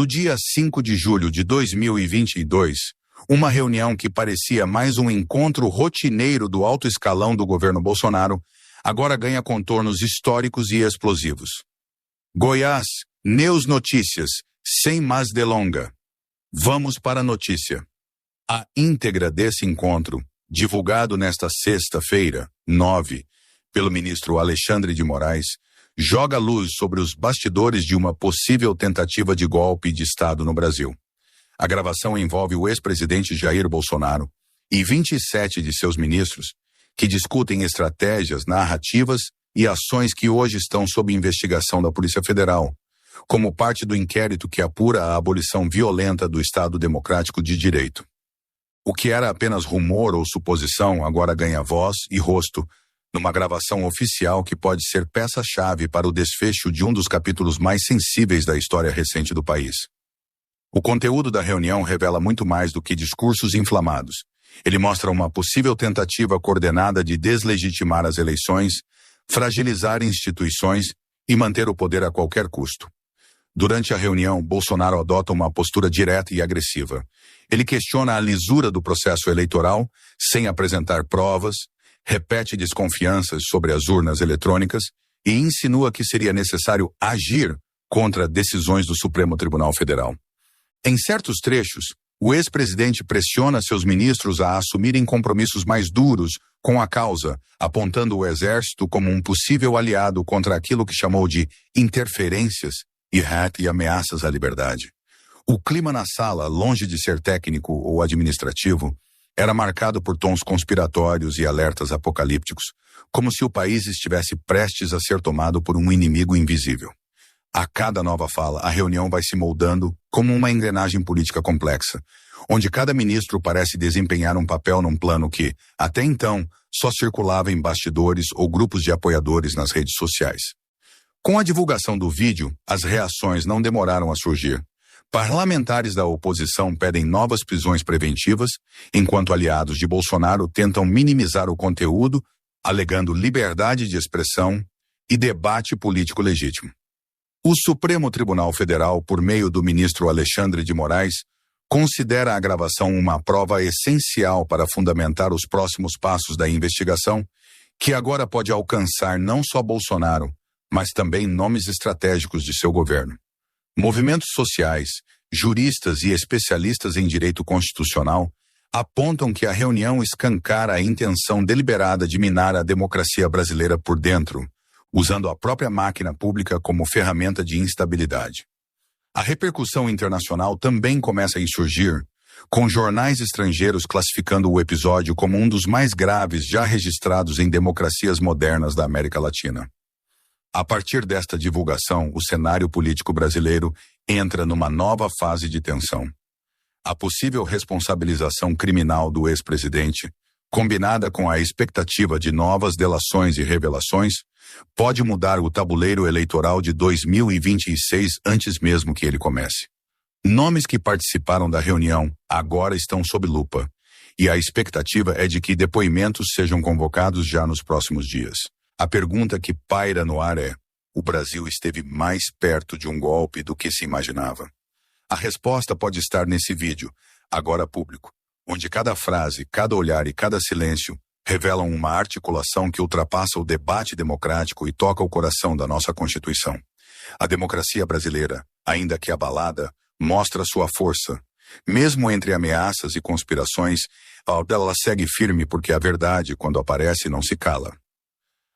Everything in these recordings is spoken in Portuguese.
No dia 5 de julho de 2022, uma reunião que parecia mais um encontro rotineiro do alto escalão do governo Bolsonaro, agora ganha contornos históricos e explosivos. Goiás, News Notícias, sem mais delonga. Vamos para a notícia. A íntegra desse encontro, divulgado nesta sexta-feira, 9, pelo ministro Alexandre de Moraes, joga luz sobre os bastidores de uma possível tentativa de golpe de Estado no Brasil. A gravação envolve o ex-presidente Jair Bolsonaro e 27 de seus ministros, que discutem estratégias, narrativas e ações que hoje estão sob investigação da Polícia Federal, como parte do inquérito que apura a abolição violenta do Estado Democrático de Direito. O que era apenas rumor ou suposição agora ganha voz e rosto numa gravação oficial que pode ser peça-chave para o desfecho de um dos capítulos mais sensíveis da história recente do país. O conteúdo da reunião revela muito mais do que discursos inflamados. Ele mostra uma possível tentativa coordenada de deslegitimar as eleições, fragilizar instituições e manter o poder a qualquer custo. Durante a reunião, Bolsonaro adota uma postura direta e agressiva. Ele questiona a lisura do processo eleitoral, sem apresentar provas, repete desconfianças sobre as urnas eletrônicas e insinua que seria necessário agir contra decisões do Supremo Tribunal Federal. Em certos trechos, o ex-presidente pressiona seus ministros a assumirem compromissos mais duros com a causa, apontando o Exército como um possível aliado contra aquilo que chamou de interferências e ameaças à liberdade. O clima na sala, longe de ser técnico ou administrativo, era marcado por tons conspiratórios e alertas apocalípticos, como se o país estivesse prestes a ser tomado por um inimigo invisível. A cada nova fala, a reunião vai se moldando como uma engrenagem política complexa, onde cada ministro parece desempenhar um papel num plano que, até então, só circulava em bastidores ou grupos de apoiadores nas redes sociais. Com a divulgação do vídeo, as reações não demoraram a surgir. Parlamentares da oposição pedem novas prisões preventivas, enquanto aliados de Bolsonaro tentam minimizar o conteúdo, alegando liberdade de expressão e debate político legítimo. O Supremo Tribunal Federal, por meio do ministro Alexandre de Moraes, considera a gravação uma prova essencial para fundamentar os próximos passos da investigação, que agora pode alcançar não só Bolsonaro, mas também nomes estratégicos de seu governo. Movimentos sociais, juristas e especialistas em direito constitucional apontam que a reunião escancara a intenção deliberada de minar a democracia brasileira por dentro, usando a própria máquina pública como ferramenta de instabilidade. A repercussão internacional também começa a insurgir, com jornais estrangeiros classificando o episódio como um dos mais graves já registrados em democracias modernas da América Latina. A partir desta divulgação, o cenário político brasileiro entra numa nova fase de tensão. A possível responsabilização criminal do ex-presidente, combinada com a expectativa de novas delações e revelações, pode mudar o tabuleiro eleitoral de 2026 antes mesmo que ele comece. Nomes que participaram da reunião agora estão sob lupa, e a expectativa é de que depoimentos sejam convocados já nos próximos dias. A pergunta que paira no ar é: o Brasil esteve mais perto de um golpe do que se imaginava? A resposta pode estar nesse vídeo, agora público, onde cada frase, cada olhar e cada silêncio revelam uma articulação que ultrapassa o debate democrático e toca o coração da nossa Constituição. A democracia brasileira, ainda que abalada, mostra sua força. Mesmo entre ameaças e conspirações, ela segue firme porque a verdade, quando aparece, não se cala.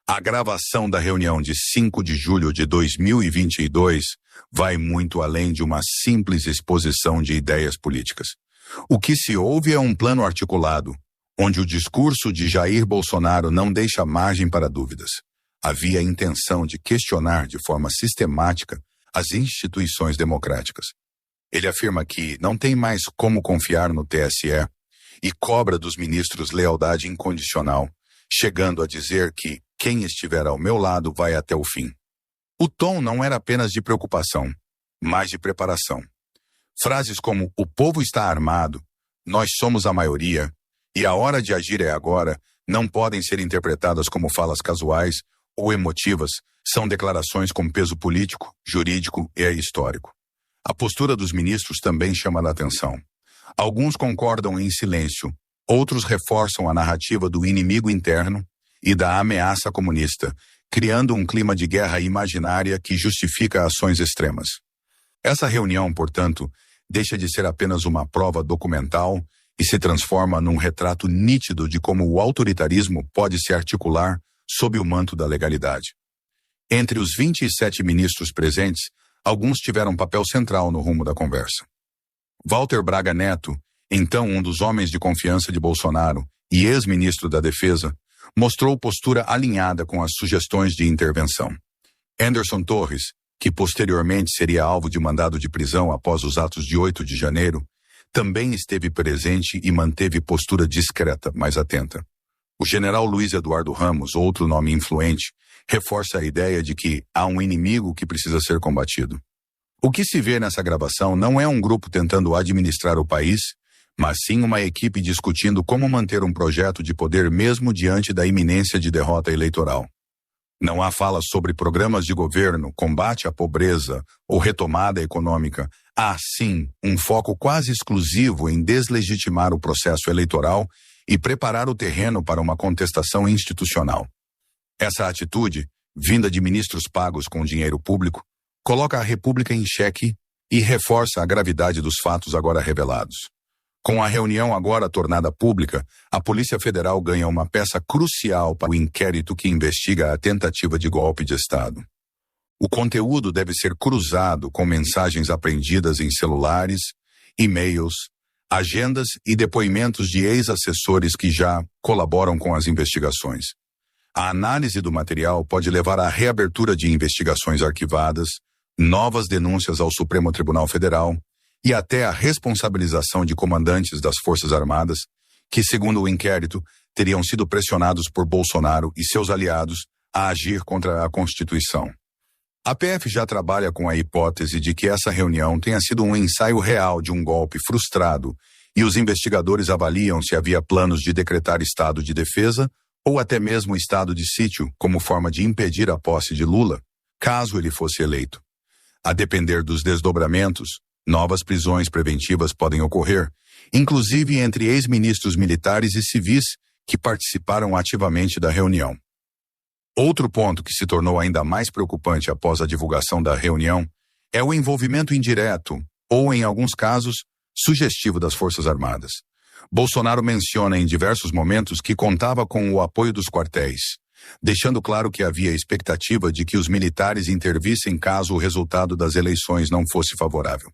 A gravação da reunião de 5 de julho de 2022 vai muito além de uma simples exposição de ideias políticas. O que se ouve é um plano articulado, onde o discurso de Jair Bolsonaro não deixa margem para dúvidas. Havia a intenção de questionar de forma sistemática as instituições democráticas. Ele afirma que não tem mais como confiar no TSE e cobra dos ministros lealdade incondicional, chegando a dizer que quem estiver ao meu lado vai até o fim. O tom não era apenas de preocupação, mas de preparação. Frases como "o povo está armado", "nós somos a maioria" e "a hora de agir é agora" não podem ser interpretadas como falas casuais ou emotivas, são declarações com peso político, jurídico e histórico. A postura dos ministros também chama a atenção. Alguns concordam em silêncio, outros reforçam a narrativa do inimigo interno e da ameaça comunista, criando um clima de guerra imaginária que justifica ações extremas. Essa reunião, portanto, deixa de ser apenas uma prova documental e se transforma num retrato nítido de como o autoritarismo pode se articular sob o manto da legalidade. Entre os 27 ministros presentes, alguns tiveram papel central no rumo da conversa. Walter Braga Neto, então um dos homens de confiança de Bolsonaro e ex-ministro da Defesa, mostrou postura alinhada com as sugestões de intervenção. Anderson Torres, que posteriormente seria alvo de mandado de prisão após os atos de 8 de janeiro, também esteve presente e manteve postura discreta, mas atenta. O general Luiz Eduardo Ramos, outro nome influente, reforça a ideia de que há um inimigo que precisa ser combatido. O que se vê nessa gravação não é um grupo tentando administrar o país, mas sim uma equipe discutindo como manter um projeto de poder mesmo diante da iminência de derrota eleitoral. Não há fala sobre programas de governo, combate à pobreza ou retomada econômica. Há, sim, um foco quase exclusivo em deslegitimar o processo eleitoral e preparar o terreno para uma contestação institucional. Essa atitude, vinda de ministros pagos com dinheiro público, coloca a República em xeque e reforça a gravidade dos fatos agora revelados. Com a reunião agora tornada pública, a Polícia Federal ganha uma peça crucial para o inquérito que investiga a tentativa de golpe de Estado. O conteúdo deve ser cruzado com mensagens apreendidas em celulares, e-mails, agendas e depoimentos de ex-assessores que já colaboram com as investigações. A análise do material pode levar à reabertura de investigações arquivadas, novas denúncias ao Supremo Tribunal Federal e até a responsabilização de comandantes das Forças Armadas que, segundo o inquérito, teriam sido pressionados por Bolsonaro e seus aliados a agir contra a Constituição. A PF já trabalha com a hipótese de que essa reunião tenha sido um ensaio real de um golpe frustrado e os investigadores avaliam se havia planos de decretar estado de defesa ou até mesmo estado de sítio como forma de impedir a posse de Lula, caso ele fosse eleito. A depender dos desdobramentos, novas prisões preventivas podem ocorrer, inclusive entre ex-ministros militares e civis que participaram ativamente da reunião. Outro ponto que se tornou ainda mais preocupante após a divulgação da reunião é o envolvimento indireto, ou em alguns casos, sugestivo das Forças Armadas. Bolsonaro menciona em diversos momentos que contava com o apoio dos quartéis, deixando claro que havia expectativa de que os militares intervissem caso o resultado das eleições não fosse favorável.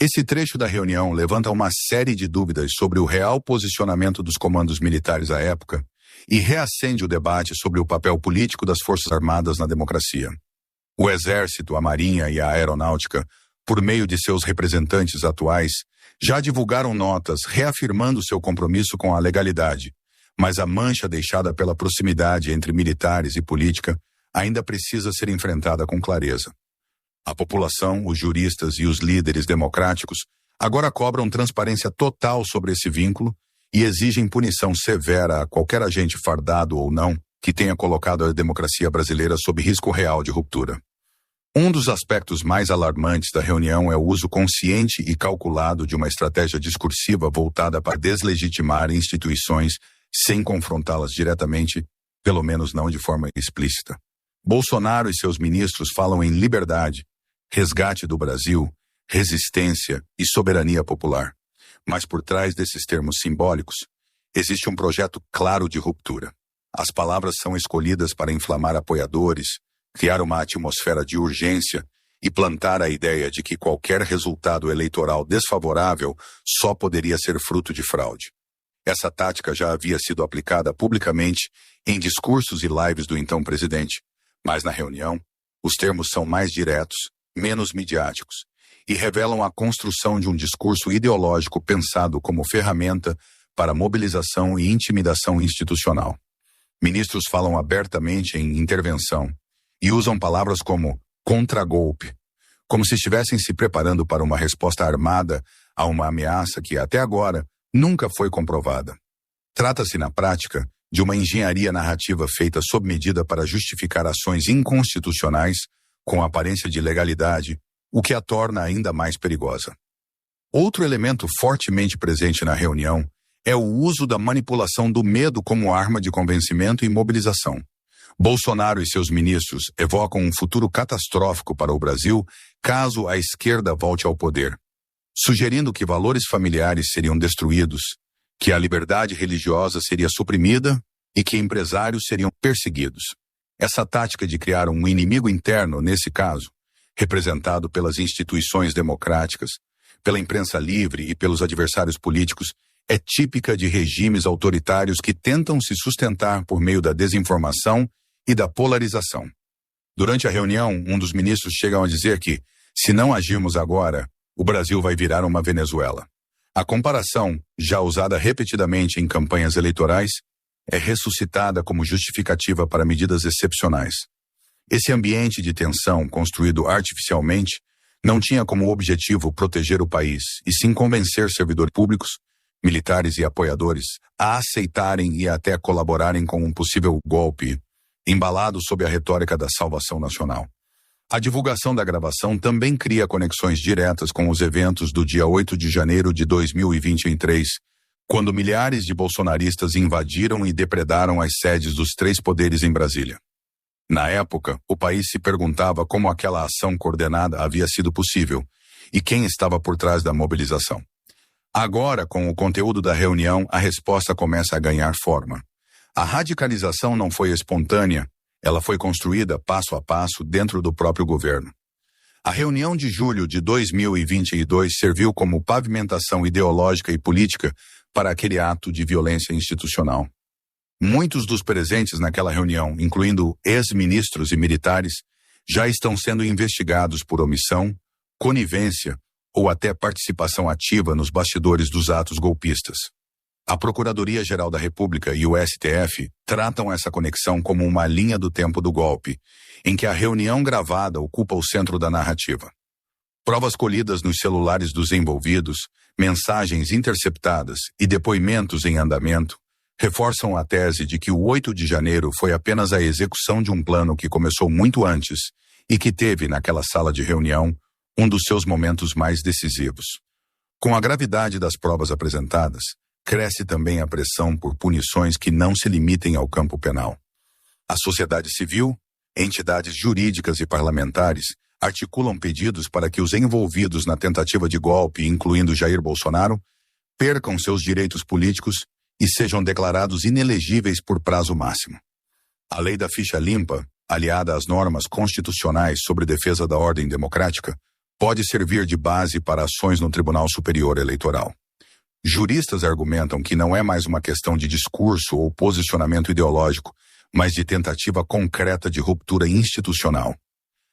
Esse trecho da reunião levanta uma série de dúvidas sobre o real posicionamento dos comandos militares à época e reacende o debate sobre o papel político das Forças Armadas na democracia. O Exército, a Marinha e a Aeronáutica, por meio de seus representantes atuais, já divulgaram notas reafirmando seu compromisso com a legalidade, mas a mancha deixada pela proximidade entre militares e política ainda precisa ser enfrentada com clareza. A população, os juristas e os líderes democráticos agora cobram transparência total sobre esse vínculo e exigem punição severa a qualquer agente fardado ou não que tenha colocado a democracia brasileira sob risco real de ruptura. Um dos aspectos mais alarmantes da reunião é o uso consciente e calculado de uma estratégia discursiva voltada para deslegitimar instituições sem confrontá-las diretamente, pelo menos não de forma explícita. Bolsonaro e seus ministros falam em liberdade, resgate do Brasil, resistência e soberania popular. Mas por trás desses termos simbólicos, existe um projeto claro de ruptura. As palavras são escolhidas para inflamar apoiadores, criar uma atmosfera de urgência e plantar a ideia de que qualquer resultado eleitoral desfavorável só poderia ser fruto de fraude. Essa tática já havia sido aplicada publicamente em discursos e lives do então presidente, mas na reunião, os termos são mais diretos, menos midiáticos, e revelam a construção de um discurso ideológico pensado como ferramenta para mobilização e intimidação institucional. Ministros falam abertamente em intervenção e usam palavras como contragolpe, como se estivessem se preparando para uma resposta armada a uma ameaça que, até agora, nunca foi comprovada. Trata-se, na prática, de uma engenharia narrativa feita sob medida para justificar ações inconstitucionais com aparência de legalidade, o que a torna ainda mais perigosa. Outro elemento fortemente presente na reunião é o uso da manipulação do medo como arma de convencimento e mobilização. Bolsonaro e seus ministros evocam um futuro catastrófico para o Brasil caso a esquerda volte ao poder, sugerindo que valores familiares seriam destruídos, que a liberdade religiosa seria suprimida e que empresários seriam perseguidos. Essa tática de criar um inimigo interno, nesse caso, representado pelas instituições democráticas, pela imprensa livre e pelos adversários políticos, é típica de regimes autoritários que tentam se sustentar por meio da desinformação e da polarização. Durante a reunião, um dos ministros chega a dizer que, se não agirmos agora, o Brasil vai virar uma Venezuela. A comparação, já usada repetidamente em campanhas eleitorais, é ressuscitada como justificativa para medidas excepcionais. Esse ambiente de tensão, construído artificialmente, não tinha como objetivo proteger o país, e sim convencer servidores públicos, militares e apoiadores a aceitarem e até colaborarem com um possível golpe, embalado sob a retórica da salvação nacional. A divulgação da gravação também cria conexões diretas com os eventos do dia 8 de janeiro de 2023, quando milhares de bolsonaristas invadiram e depredaram as sedes dos três poderes em Brasília. Na época, o país se perguntava como aquela ação coordenada havia sido possível e quem estava por trás da mobilização. Agora, com o conteúdo da reunião, a resposta começa a ganhar forma. A radicalização não foi espontânea, ela foi construída passo a passo dentro do próprio governo. A reunião de julho de 2022 serviu como pavimentação ideológica e política para aquele ato de violência institucional. Muitos dos presentes naquela reunião, incluindo ex-ministros e militares, já estão sendo investigados por omissão, conivência ou até participação ativa nos bastidores dos atos golpistas. A Procuradoria-Geral da República e o STF tratam essa conexão como uma linha do tempo do golpe, em que a reunião gravada ocupa o centro da narrativa. Provas colhidas nos celulares dos envolvidos, mensagens interceptadas e depoimentos em andamento reforçam a tese de que o 8 de janeiro foi apenas a execução de um plano que começou muito antes e que teve, naquela sala de reunião, um dos seus momentos mais decisivos. Com a gravidade das provas apresentadas, cresce também a pressão por punições que não se limitem ao campo penal. A sociedade civil, entidades jurídicas e parlamentares articulam pedidos para que os envolvidos na tentativa de golpe, incluindo Jair Bolsonaro, percam seus direitos políticos e sejam declarados inelegíveis por prazo máximo. A lei da ficha limpa, aliada às normas constitucionais sobre defesa da ordem democrática, pode servir de base para ações no Tribunal Superior Eleitoral. Juristas argumentam que não é mais uma questão de discurso ou posicionamento ideológico, mas de tentativa concreta de ruptura institucional.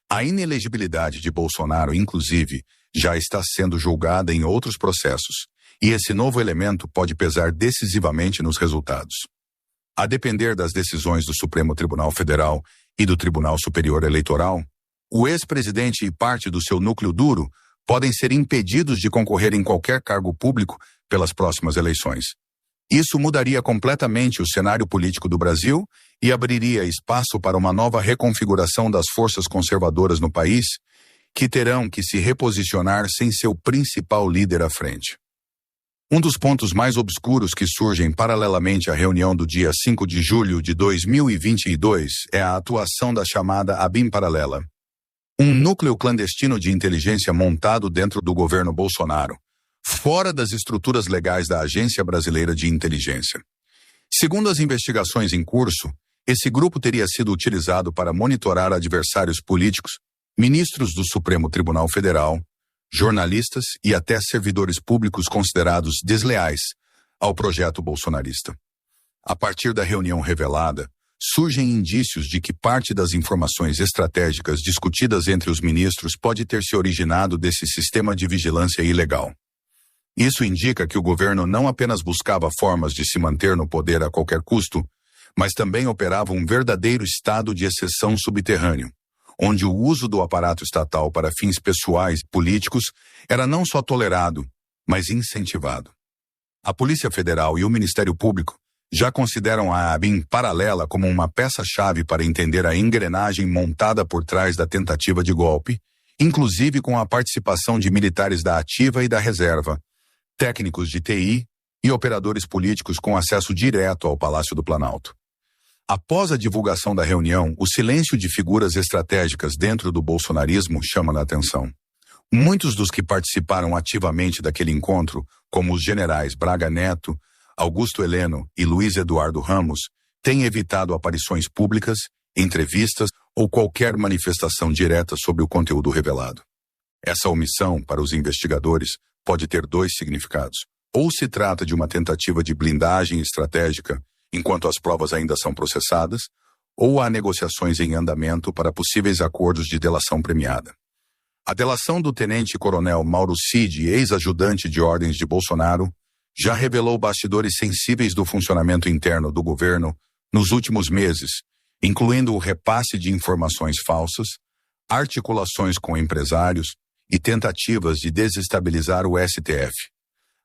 A inelegibilidade de Bolsonaro, inclusive, já está sendo julgada em outros processos, e esse novo elemento pode pesar decisivamente nos resultados. A depender das decisões do Supremo Tribunal Federal e do Tribunal Superior Eleitoral, o ex-presidente e parte do seu núcleo duro podem ser impedidos de concorrer em qualquer cargo público pelas próximas eleições. Isso mudaria completamente o cenário político do Brasil e abriria espaço para uma nova reconfiguração das forças conservadoras no país, que terão que se reposicionar sem seu principal líder à frente. Um dos pontos mais obscuros que surgem paralelamente à reunião do dia 5 de julho de 2022 é a atuação da chamada ABIN Paralela, um núcleo clandestino de inteligência montado dentro do governo Bolsonaro, fora das estruturas legais da Agência Brasileira de Inteligência. Segundo as investigações em curso, esse grupo teria sido utilizado para monitorar adversários políticos, ministros do Supremo Tribunal Federal, jornalistas e até servidores públicos considerados desleais ao projeto bolsonarista. A partir da reunião revelada, surgem indícios de que parte das informações estratégicas discutidas entre os ministros pode ter se originado desse sistema de vigilância ilegal. Isso indica que o governo não apenas buscava formas de se manter no poder a qualquer custo, mas também operava um verdadeiro estado de exceção subterrâneo, onde o uso do aparato estatal para fins pessoais e políticos era não só tolerado, mas incentivado. A Polícia Federal e o Ministério Público já consideram a ABIN Paralela como uma peça-chave para entender a engrenagem montada por trás da tentativa de golpe inclusive com a participação de militares da ativa e da reserva, técnicos de TI e operadores políticos com acesso direto ao Palácio do Planalto. Após a divulgação da reunião, o silêncio de figuras estratégicas dentro do bolsonarismo chama a atenção. Muitos dos que participaram ativamente daquele encontro, como os generais Braga Neto, Augusto Heleno e Luiz Eduardo Ramos, têm evitado aparições públicas, entrevistas ou qualquer manifestação direta sobre o conteúdo revelado. Essa omissão, para os investigadores, pode ter dois significados. Ou se trata de uma tentativa de blindagem estratégica, enquanto as provas ainda são processadas, ou há negociações em andamento para possíveis acordos de delação premiada. A delação do tenente-coronel Mauro Cid, ex-ajudante de ordens de Bolsonaro, já revelou bastidores sensíveis do funcionamento interno do governo nos últimos meses, incluindo o repasse de informações falsas, articulações com empresários e tentativas de desestabilizar o STF.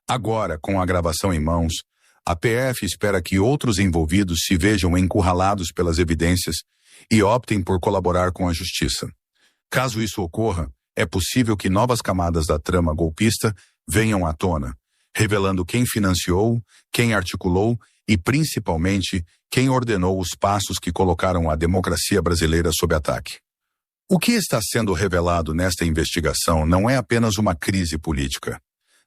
Agora, com a gravação em mãos, a PF espera que outros envolvidos se vejam encurralados pelas evidências e optem por colaborar com a justiça. Caso isso ocorra, é possível que novas camadas da trama golpista venham à tona, revelando quem financiou, quem articulou e, principalmente, quem ordenou os passos que colocaram a democracia brasileira sob ataque. O que está sendo revelado nesta investigação não é apenas uma crise política.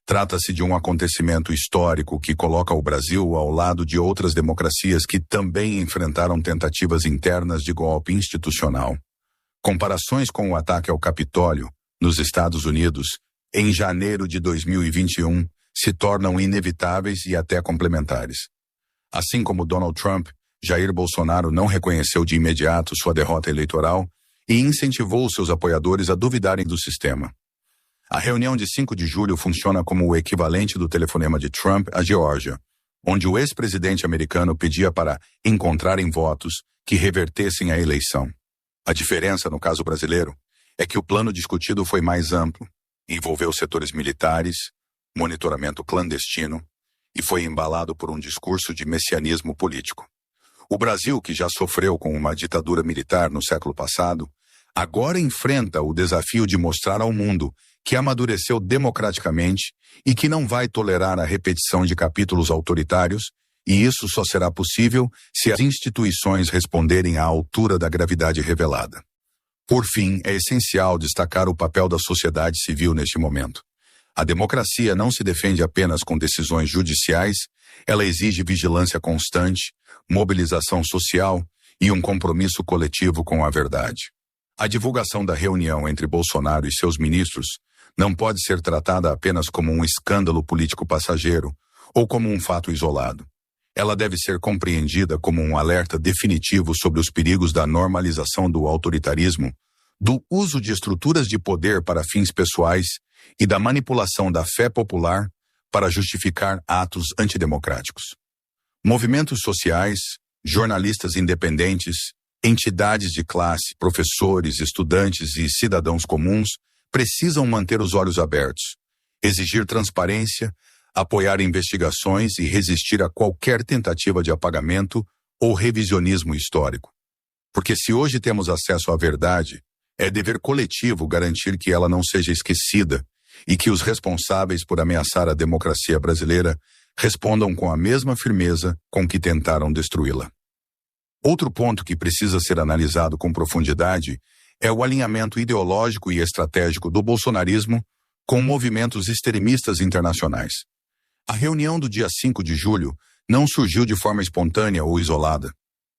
Trata-se de um acontecimento histórico que coloca o Brasil ao lado de outras democracias que também enfrentaram tentativas internas de golpe institucional. Comparações com o ataque ao Capitólio, nos Estados Unidos, em janeiro de 2021, se tornam inevitáveis e até complementares. Assim como Donald Trump, Jair Bolsonaro não reconheceu de imediato sua derrota eleitoral e incentivou seus apoiadores a duvidarem do sistema. A reunião de 5 de julho funciona como o equivalente do telefonema de Trump à Geórgia, onde o ex-presidente americano pedia para encontrarem votos que revertessem a eleição. A diferença, no caso brasileiro, é que o plano discutido foi mais amplo, envolveu setores militares, monitoramento clandestino e foi embalado por um discurso de messianismo político. O Brasil, que já sofreu com uma ditadura militar no século passado, agora enfrenta o desafio de mostrar ao mundo que amadureceu democraticamente e que não vai tolerar a repetição de capítulos autoritários, e isso só será possível se as instituições responderem à altura da gravidade revelada. Por fim, é essencial destacar o papel da sociedade civil neste momento. A democracia não se defende apenas com decisões judiciais, ela exige vigilância constante, mobilização social e um compromisso coletivo com a verdade. A divulgação da reunião entre Bolsonaro e seus ministros não pode ser tratada apenas como um escândalo político passageiro ou como um fato isolado. Ela deve ser compreendida como um alerta definitivo sobre os perigos da normalização do autoritarismo, do uso de estruturas de poder para fins pessoais e da manipulação da fé popular para justificar atos antidemocráticos. Movimentos sociais, jornalistas independentes, entidades de classe, professores, estudantes e cidadãos comuns precisam manter os olhos abertos, exigir transparência, apoiar investigações e resistir a qualquer tentativa de apagamento ou revisionismo histórico. Porque se hoje temos acesso à verdade, é dever coletivo garantir que ela não seja esquecida e que os responsáveis por ameaçar a democracia brasileira respondam com a mesma firmeza com que tentaram destruí-la. Outro ponto que precisa ser analisado com profundidade é o alinhamento ideológico e estratégico do bolsonarismo com movimentos extremistas internacionais. A reunião do dia 5 de julho não surgiu de forma espontânea ou isolada.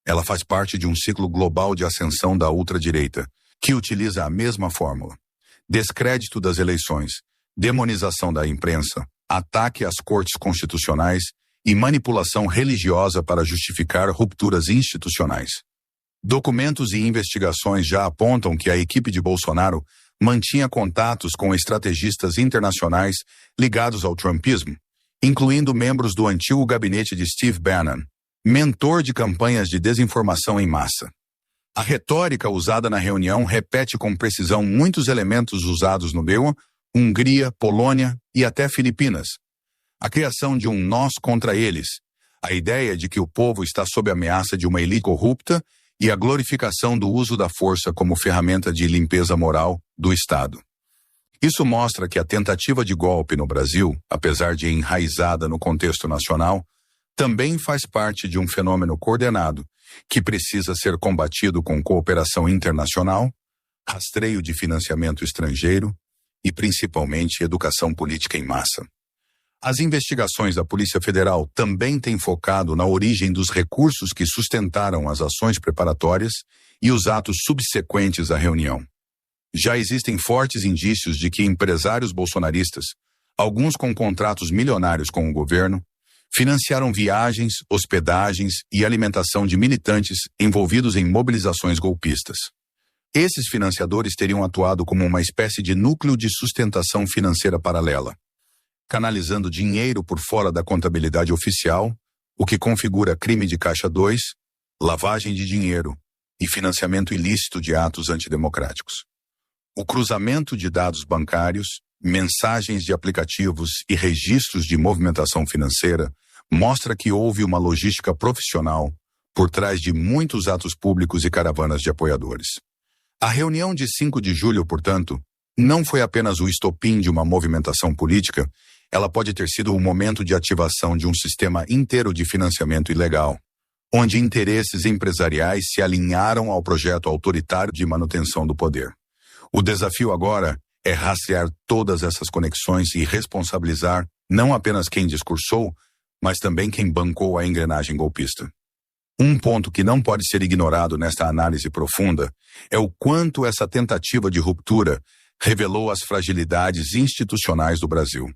Ela faz parte de um ciclo global de ascensão da ultradireita, que utiliza a mesma fórmula: descrédito das eleições, demonização da imprensa, ataque às cortes constitucionais e manipulação religiosa para justificar rupturas institucionais. Documentos e investigações já apontam que a equipe de Bolsonaro mantinha contatos com estrategistas internacionais ligados ao trumpismo, incluindo membros do antigo gabinete de Steve Bannon, mentor de campanhas de desinformação em massa. A retórica usada na reunião repete com precisão muitos elementos usados no BEU, Hungria, Polônia e até Filipinas. A criação de um nós contra eles, a ideia de que o povo está sob ameaça de uma elite corrupta e a glorificação do uso da força como ferramenta de limpeza moral do Estado. Isso mostra que a tentativa de golpe no Brasil, apesar de enraizada no contexto nacional, também faz parte de um fenômeno coordenado que precisa ser combatido com cooperação internacional, rastreio de financiamento estrangeiro e, principalmente, educação política em massa. As investigações da Polícia Federal também têm focado na origem dos recursos que sustentaram as ações preparatórias e os atos subsequentes à reunião. Já existem fortes indícios de que empresários bolsonaristas, alguns com contratos milionários com o governo, financiaram viagens, hospedagens e alimentação de militantes envolvidos em mobilizações golpistas. Esses financiadores teriam atuado como uma espécie de núcleo de sustentação financeira paralela, canalizando dinheiro por fora da contabilidade oficial, o que configura crime de Caixa 2, lavagem de dinheiro e financiamento ilícito de atos antidemocráticos. O cruzamento de dados bancários, mensagens de aplicativos e registros de movimentação financeira mostra que houve uma logística profissional por trás de muitos atos públicos e caravanas de apoiadores. A reunião de 5 de julho, portanto, não foi apenas o estopim de uma movimentação política, ela pode ter sido o momento de ativação de um sistema inteiro de financiamento ilegal, onde interesses empresariais se alinharam ao projeto autoritário de manutenção do poder. O desafio agora é rastrear todas essas conexões e responsabilizar não apenas quem discursou, mas também quem bancou a engrenagem golpista. Um ponto que não pode ser ignorado nesta análise profunda é o quanto essa tentativa de ruptura revelou as fragilidades institucionais do Brasil.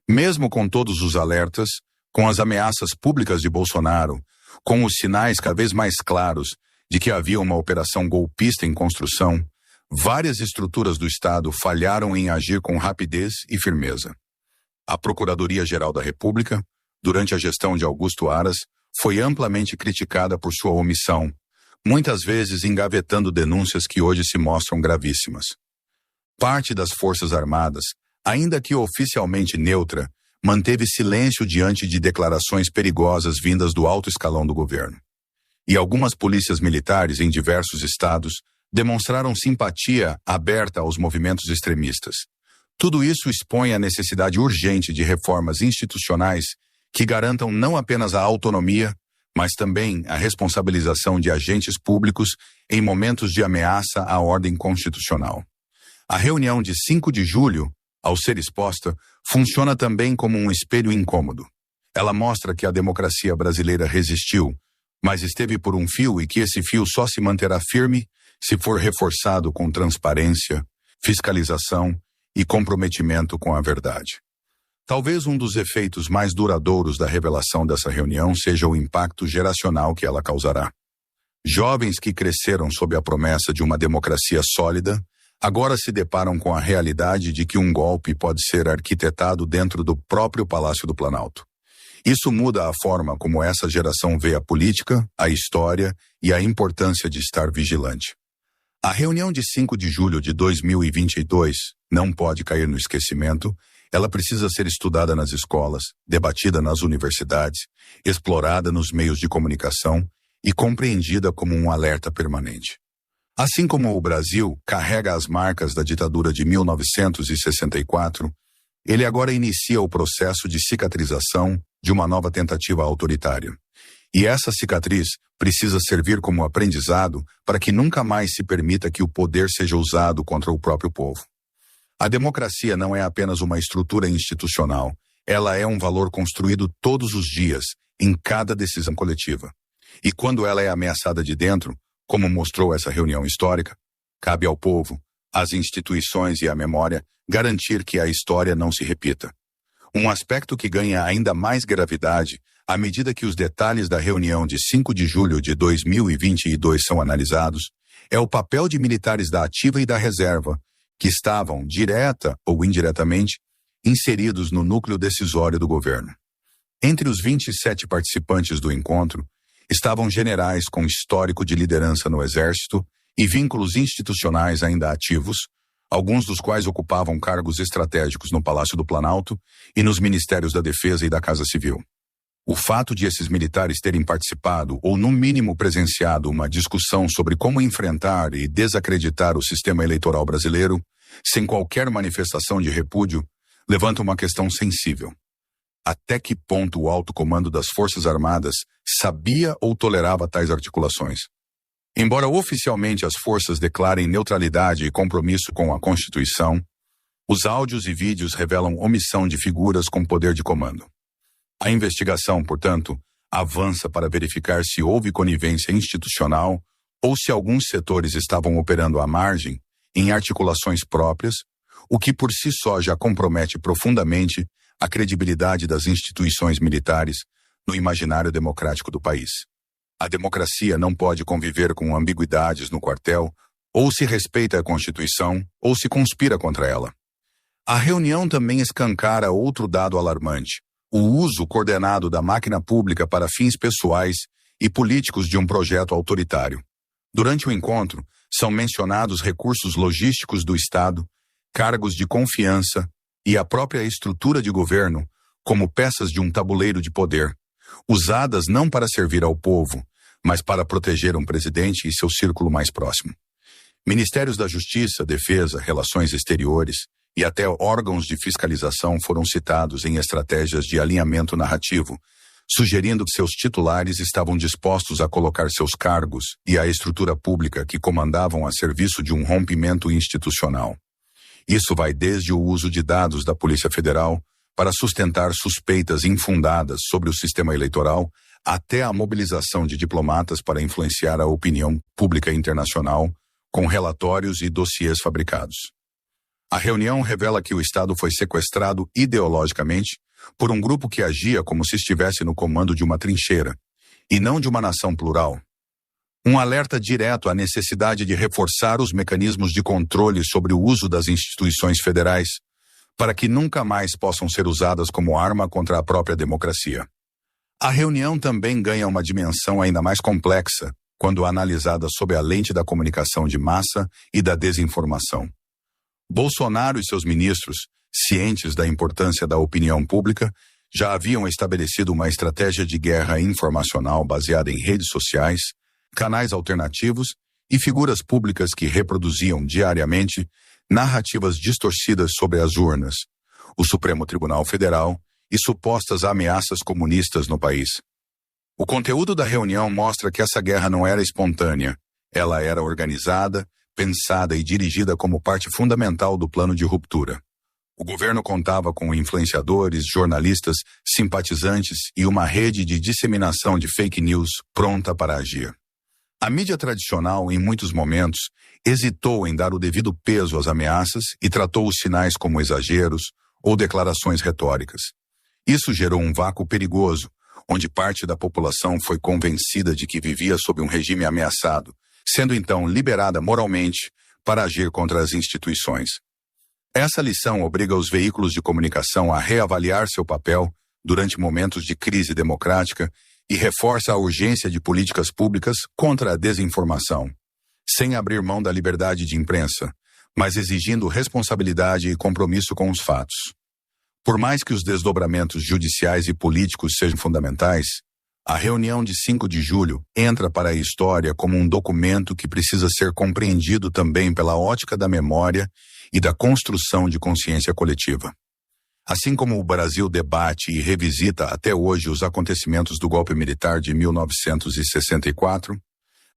Mesmo com todos os alertas, com as ameaças públicas de Bolsonaro, com os sinais cada vez mais claros de que havia uma operação golpista em construção, várias estruturas do Estado falharam em agir com rapidez e firmeza. A Procuradoria-Geral da República, durante a gestão de Augusto Aras, foi amplamente criticada por sua omissão, muitas vezes engavetando denúncias que hoje se mostram gravíssimas. Parte das Forças Armadas, ainda que oficialmente neutra, manteve silêncio diante de declarações perigosas vindas do alto escalão do governo. E algumas polícias militares em diversos estados demonstraram simpatia aberta aos movimentos extremistas. Tudo isso expõe a necessidade urgente de reformas institucionais que garantam não apenas a autonomia, mas também a responsabilização de agentes públicos em momentos de ameaça à ordem constitucional. A reunião de 5 de julho, ao ser exposta, funciona também como um espelho incômodo. Ela mostra que a democracia brasileira resistiu, mas esteve por um fio e que esse fio só se manterá firme se for reforçado com transparência, fiscalização e comprometimento com a verdade. Talvez um dos efeitos mais duradouros da revelação dessa reunião seja o impacto geracional que ela causará. Jovens que cresceram sob a promessa de uma democracia sólida, agora se deparam com a realidade de que um golpe pode ser arquitetado dentro do próprio Palácio do Planalto. Isso muda a forma como essa geração vê a política, a história e a importância de estar vigilante. A reunião de 5 de julho de 2022 não pode cair no esquecimento. Ela precisa ser estudada nas escolas, debatida nas universidades, explorada nos meios de comunicação e compreendida como um alerta permanente. Assim como o Brasil carrega as marcas da ditadura de 1964, ele agora inicia o processo de cicatrização de uma nova tentativa autoritária. E essa cicatriz precisa servir como aprendizado para que nunca mais se permita que o poder seja usado contra o próprio povo. A democracia não é apenas uma estrutura institucional, ela é um valor construído todos os dias, em cada decisão coletiva. E quando ela é ameaçada de dentro, como mostrou essa reunião histórica, cabe ao povo, às instituições e à memória garantir que a história não se repita. Um aspecto que ganha ainda mais gravidade à medida que os detalhes da reunião de 5 de julho de 2022 são analisados é o papel de militares da ativa e da reserva, que estavam, direta ou indiretamente, inseridos no núcleo decisório do governo. Entre os 27 participantes do encontro, estavam generais com histórico de liderança no Exército e vínculos institucionais ainda ativos, alguns dos quais ocupavam cargos estratégicos no Palácio do Planalto e nos Ministérios da Defesa e da Casa Civil. O fato de esses militares terem participado ou, no mínimo, presenciado uma discussão sobre como enfrentar e desacreditar o sistema eleitoral brasileiro, sem qualquer manifestação de repúdio, levanta uma questão sensível. Até que ponto o alto comando das Forças Armadas sabia ou tolerava tais articulações? Embora oficialmente as forças declarem neutralidade e compromisso com a Constituição, os áudios e vídeos revelam omissão de figuras com poder de comando. A investigação, portanto, avança para verificar se houve conivência institucional ou se alguns setores estavam operando à margem, em articulações próprias, o que por si só já compromete profundamente a credibilidade das instituições militares no imaginário democrático do país. A democracia não pode conviver com ambiguidades no quartel, ou se respeita a Constituição, ou se conspira contra ela. A reunião também escancara outro dado alarmante: o uso coordenado da máquina pública para fins pessoais e políticos de um projeto autoritário. Durante o encontro, são mencionados recursos logísticos do Estado, cargos de confiança e a própria estrutura de governo como peças de um tabuleiro de poder, usadas não para servir ao povo, mas para proteger um presidente e seu círculo mais próximo. Ministérios da Justiça, Defesa, Relações Exteriores e até órgãos de fiscalização foram citados em estratégias de alinhamento narrativo, sugerindo que seus titulares estavam dispostos a colocar seus cargos e a estrutura pública que comandavam a serviço de um rompimento institucional. Isso vai desde o uso de dados da Polícia Federal para sustentar suspeitas infundadas sobre o sistema eleitoral, até a mobilização de diplomatas para influenciar a opinião pública internacional com relatórios e dossiês fabricados. A reunião revela que o Estado foi sequestrado ideologicamente por um grupo que agia como se estivesse no comando de uma trincheira, e não de uma nação plural. Um alerta direto à necessidade de reforçar os mecanismos de controle sobre o uso das instituições federais, para que nunca mais possam ser usadas como arma contra a própria democracia. A reunião também ganha uma dimensão ainda mais complexa quando analisada sob a lente da comunicação de massa e da desinformação. Bolsonaro e seus ministros, cientes da importância da opinião pública, já haviam estabelecido uma estratégia de guerra informacional baseada em redes sociais, canais alternativos e figuras públicas que reproduziam diariamente narrativas distorcidas sobre as urnas, o Supremo Tribunal Federal e supostas ameaças comunistas no país. O conteúdo da reunião mostra que essa guerra não era espontânea, ela era organizada, pensada e dirigida como parte fundamental do plano de ruptura. O governo contava com influenciadores, jornalistas, simpatizantes e uma rede de disseminação de fake news pronta para agir. A mídia tradicional, em muitos momentos, hesitou em dar o devido peso às ameaças e tratou os sinais como exageros ou declarações retóricas. Isso gerou um vácuo perigoso, onde parte da população foi convencida de que vivia sob um regime ameaçado, sendo então liberada moralmente para agir contra as instituições. Essa lição obriga os veículos de comunicação a reavaliar seu papel durante momentos de crise democrática e reforça a urgência de políticas públicas contra a desinformação, sem abrir mão da liberdade de imprensa, mas exigindo responsabilidade e compromisso com os fatos. Por mais que os desdobramentos judiciais e políticos sejam fundamentais, a reunião de 5 de julho entra para a história como um documento que precisa ser compreendido também pela ótica da memória e da construção de consciência coletiva. Assim como o Brasil debate e revisita até hoje os acontecimentos do golpe militar de 1964,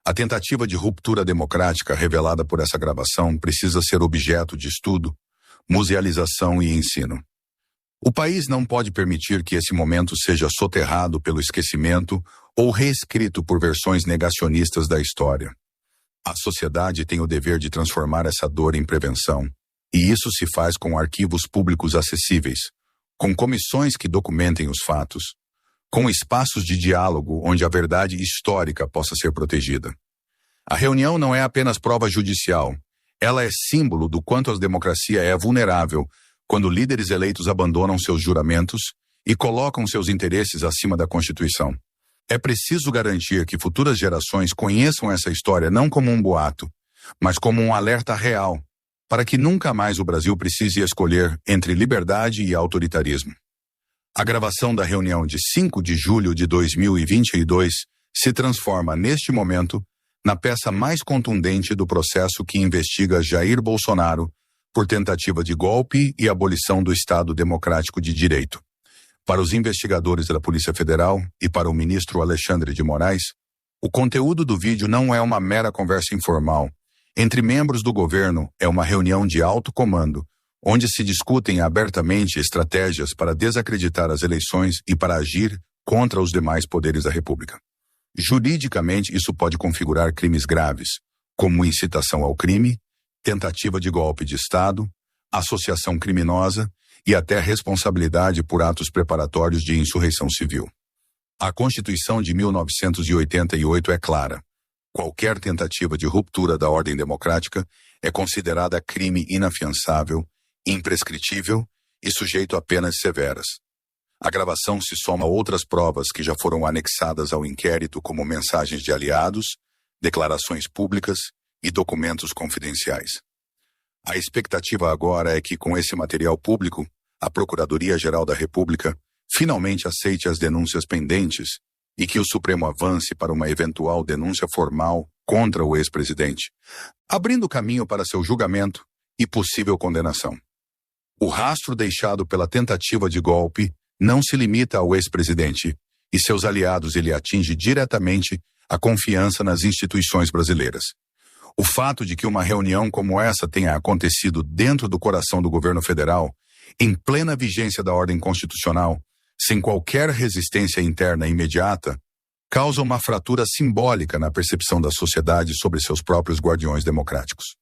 a tentativa de ruptura democrática revelada por essa gravação precisa ser objeto de estudo, musealização e ensino. O país não pode permitir que esse momento seja soterrado pelo esquecimento ou reescrito por versões negacionistas da história. A sociedade tem o dever de transformar essa dor em prevenção, e isso se faz com arquivos públicos acessíveis, com comissões que documentem os fatos, com espaços de diálogo onde a verdade histórica possa ser protegida. A reunião não é apenas prova judicial, ela é símbolo do quanto a democracia é vulnerável quando líderes eleitos abandonam seus juramentos e colocam seus interesses acima da Constituição. É preciso garantir que futuras gerações conheçam essa história não como um boato, mas como um alerta real, para que nunca mais o Brasil precise escolher entre liberdade e autoritarismo. A gravação da reunião de 5 de julho de 2022 se transforma, neste momento, na peça mais contundente do processo que investiga Jair Bolsonaro por tentativa de golpe e abolição do Estado Democrático de Direito. Para os investigadores da Polícia Federal e para o ministro Alexandre de Moraes, o conteúdo do vídeo não é uma mera conversa informal. Entre membros do governo, é uma reunião de alto comando, onde se discutem abertamente estratégias para desacreditar as eleições e para agir contra os demais poderes da República. Juridicamente, isso pode configurar crimes graves, como incitação ao crime, tentativa de golpe de Estado, associação criminosa e até responsabilidade por atos preparatórios de insurreição civil. A Constituição de 1988 é clara. Qualquer tentativa de ruptura da ordem democrática é considerada crime inafiançável, imprescritível e sujeito a penas severas. A gravação se soma a outras provas que já foram anexadas ao inquérito, como mensagens de aliados, declarações públicas e documentos confidenciais. A expectativa agora é que, com esse material público, a Procuradoria-Geral da República finalmente aceite as denúncias pendentes e que o Supremo avance para uma eventual denúncia formal contra o ex-presidente, abrindo caminho para seu julgamento e possível condenação. O rastro deixado pela tentativa de golpe não se limita ao ex-presidente e seus aliados, ele atinge diretamente a confiança nas instituições brasileiras. O fato de que uma reunião como essa tenha acontecido dentro do coração do governo federal, em plena vigência da ordem constitucional, sem qualquer resistência interna imediata, causa uma fratura simbólica na percepção da sociedade sobre seus próprios guardiões democráticos.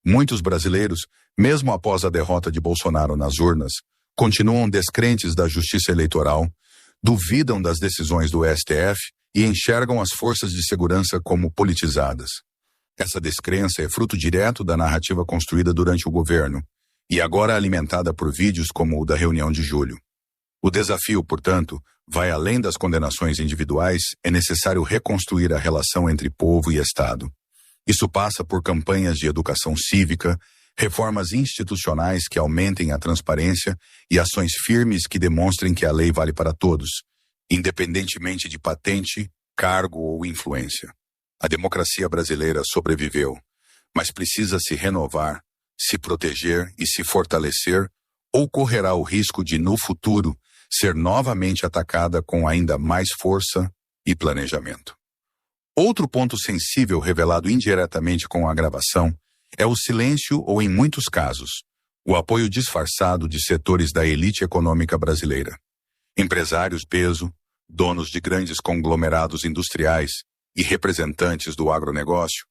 Muitos brasileiros, mesmo após a derrota de Bolsonaro nas urnas, continuam descrentes da justiça eleitoral, duvidam das decisões do STF e enxergam as forças de segurança como politizadas. Essa descrença é fruto direto da narrativa construída durante o governo e agora alimentada por vídeos como o da reunião de julho. O desafio, portanto, vai além das condenações individuais, é necessário reconstruir a relação entre povo e Estado. Isso passa por campanhas de educação cívica, reformas institucionais que aumentem a transparência e ações firmes que demonstrem que a lei vale para todos, independentemente de patente, cargo ou influência. A democracia brasileira sobreviveu, mas precisa se renovar, se proteger e se fortalecer, ou correrá o risco de, no futuro, ser novamente atacada com ainda mais força e planejamento. Outro ponto sensível revelado indiretamente com a gravação é o silêncio ou, em muitos casos, o apoio disfarçado de setores da elite econômica brasileira. Empresários peso, donos de grandes conglomerados industriais e representantes do agronegócio,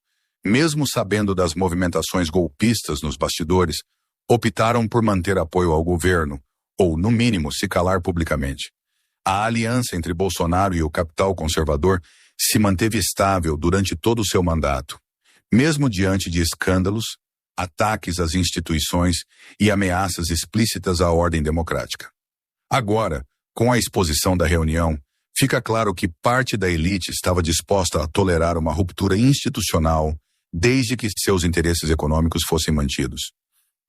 mesmo sabendo das movimentações golpistas nos bastidores, optaram por manter apoio ao governo, ou, no mínimo, se calar publicamente. A aliança entre Bolsonaro e o capital conservador se manteve estável durante todo o seu mandato, mesmo diante de escândalos, ataques às instituições e ameaças explícitas à ordem democrática. Agora, com a exposição da reunião, fica claro que parte da elite estava disposta a tolerar uma ruptura institucional desde que seus interesses econômicos fossem mantidos.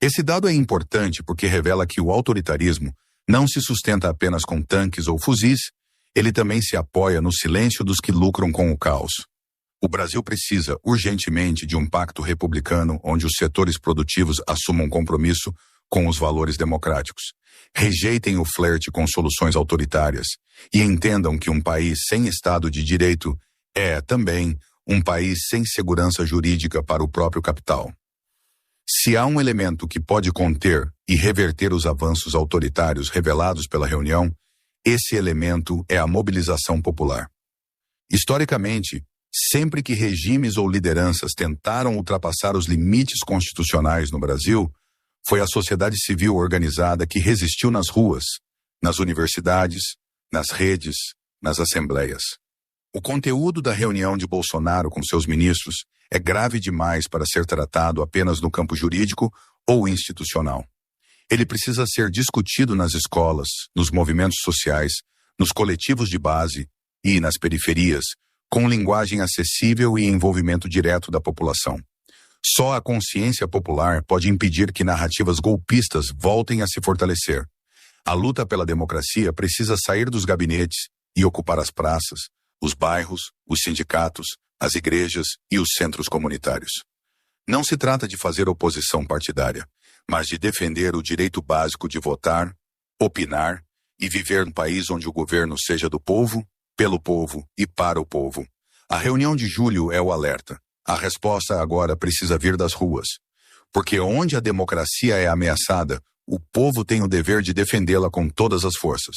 Esse dado é importante porque revela que o autoritarismo não se sustenta apenas com tanques ou fuzis, ele também se apoia no silêncio dos que lucram com o caos. O Brasil precisa urgentemente de um pacto republicano onde os setores produtivos assumam compromisso com os valores democráticos, rejeitem o flerte com soluções autoritárias e entendam que um país sem Estado de Direito é, também, um país sem segurança jurídica para o próprio capital. Se há um elemento que pode conter e reverter os avanços autoritários revelados pela reunião, esse elemento é a mobilização popular. Historicamente, sempre que regimes ou lideranças tentaram ultrapassar os limites constitucionais no Brasil, foi a sociedade civil organizada que resistiu nas ruas, nas universidades, nas redes, nas assembleias. O conteúdo da reunião de Bolsonaro com seus ministros é grave demais para ser tratado apenas no campo jurídico ou institucional. Ele precisa ser discutido nas escolas, nos movimentos sociais, nos coletivos de base e nas periferias, com linguagem acessível e envolvimento direto da população. Só a consciência popular pode impedir que narrativas golpistas voltem a se fortalecer. A luta pela democracia precisa sair dos gabinetes e ocupar as praças, os bairros, os sindicatos, as igrejas e os centros comunitários. Não se trata de fazer oposição partidária, mas de defender o direito básico de votar, opinar e viver num país onde o governo seja do povo, pelo povo e para o povo. A reunião de julho é o alerta. A resposta agora precisa vir das ruas. Porque onde a democracia é ameaçada, o povo tem o dever de defendê-la com todas as forças.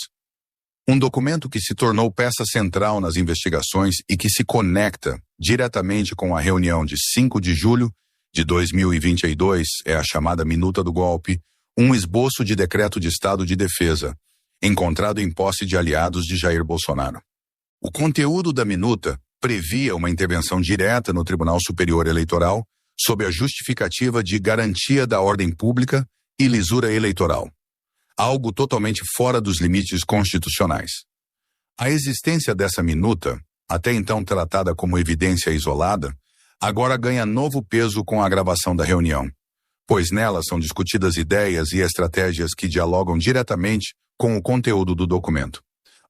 Um documento que se tornou peça central nas investigações e que se conecta diretamente com a reunião de 5 de julho de 2022 é a chamada Minuta do Golpe, um esboço de decreto de estado de defesa, encontrado em posse de aliados de Jair Bolsonaro. O conteúdo da minuta previa uma intervenção direta no Tribunal Superior Eleitoral sob a justificativa de garantia da ordem pública e lisura eleitoral, algo totalmente fora dos limites constitucionais. A existência dessa minuta, até então tratada como evidência isolada, agora ganha novo peso com a gravação da reunião, pois nela são discutidas ideias e estratégias que dialogam diretamente com o conteúdo do documento.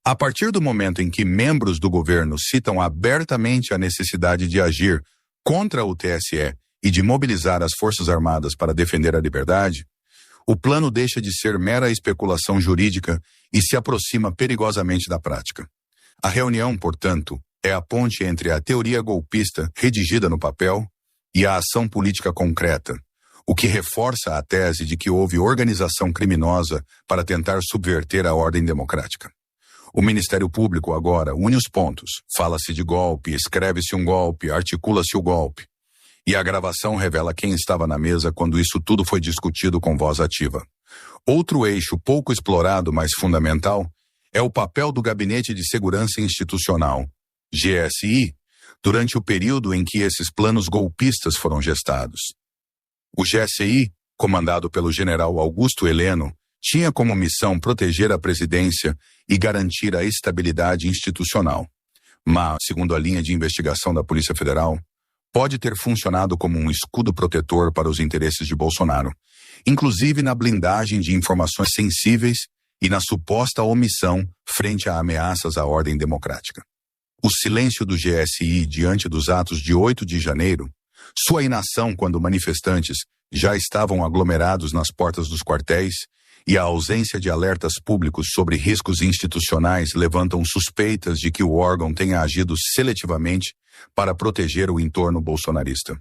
A partir do momento em que membros do governo citam abertamente a necessidade de agir contra o TSE e de mobilizar as Forças Armadas para defender a liberdade, o plano deixa de ser mera especulação jurídica e se aproxima perigosamente da prática. A reunião, portanto, é a ponte entre a teoria golpista redigida no papel e a ação política concreta, o que reforça a tese de que houve organização criminosa para tentar subverter a ordem democrática. O Ministério Público agora une os pontos, fala-se de golpe, escreve-se um golpe, articula-se o golpe. E a gravação revela quem estava na mesa quando isso tudo foi discutido com voz ativa. Outro eixo pouco explorado, mas fundamental, é o papel do Gabinete de Segurança Institucional, GSI, durante o período em que esses planos golpistas foram gestados. O GSI, comandado pelo general Augusto Heleno, tinha como missão proteger a presidência e garantir a estabilidade institucional. Mas, segundo a linha de investigação da Polícia Federal, pode ter funcionado como um escudo protetor para os interesses de Bolsonaro, inclusive na blindagem de informações sensíveis e na suposta omissão frente a ameaças à ordem democrática. O silêncio do GSI diante dos atos de 8 de janeiro, sua inação quando manifestantes já estavam aglomerados nas portas dos quartéis e a ausência de alertas públicos sobre riscos institucionais levantam suspeitas de que o órgão tenha agido seletivamente para proteger o entorno bolsonarista.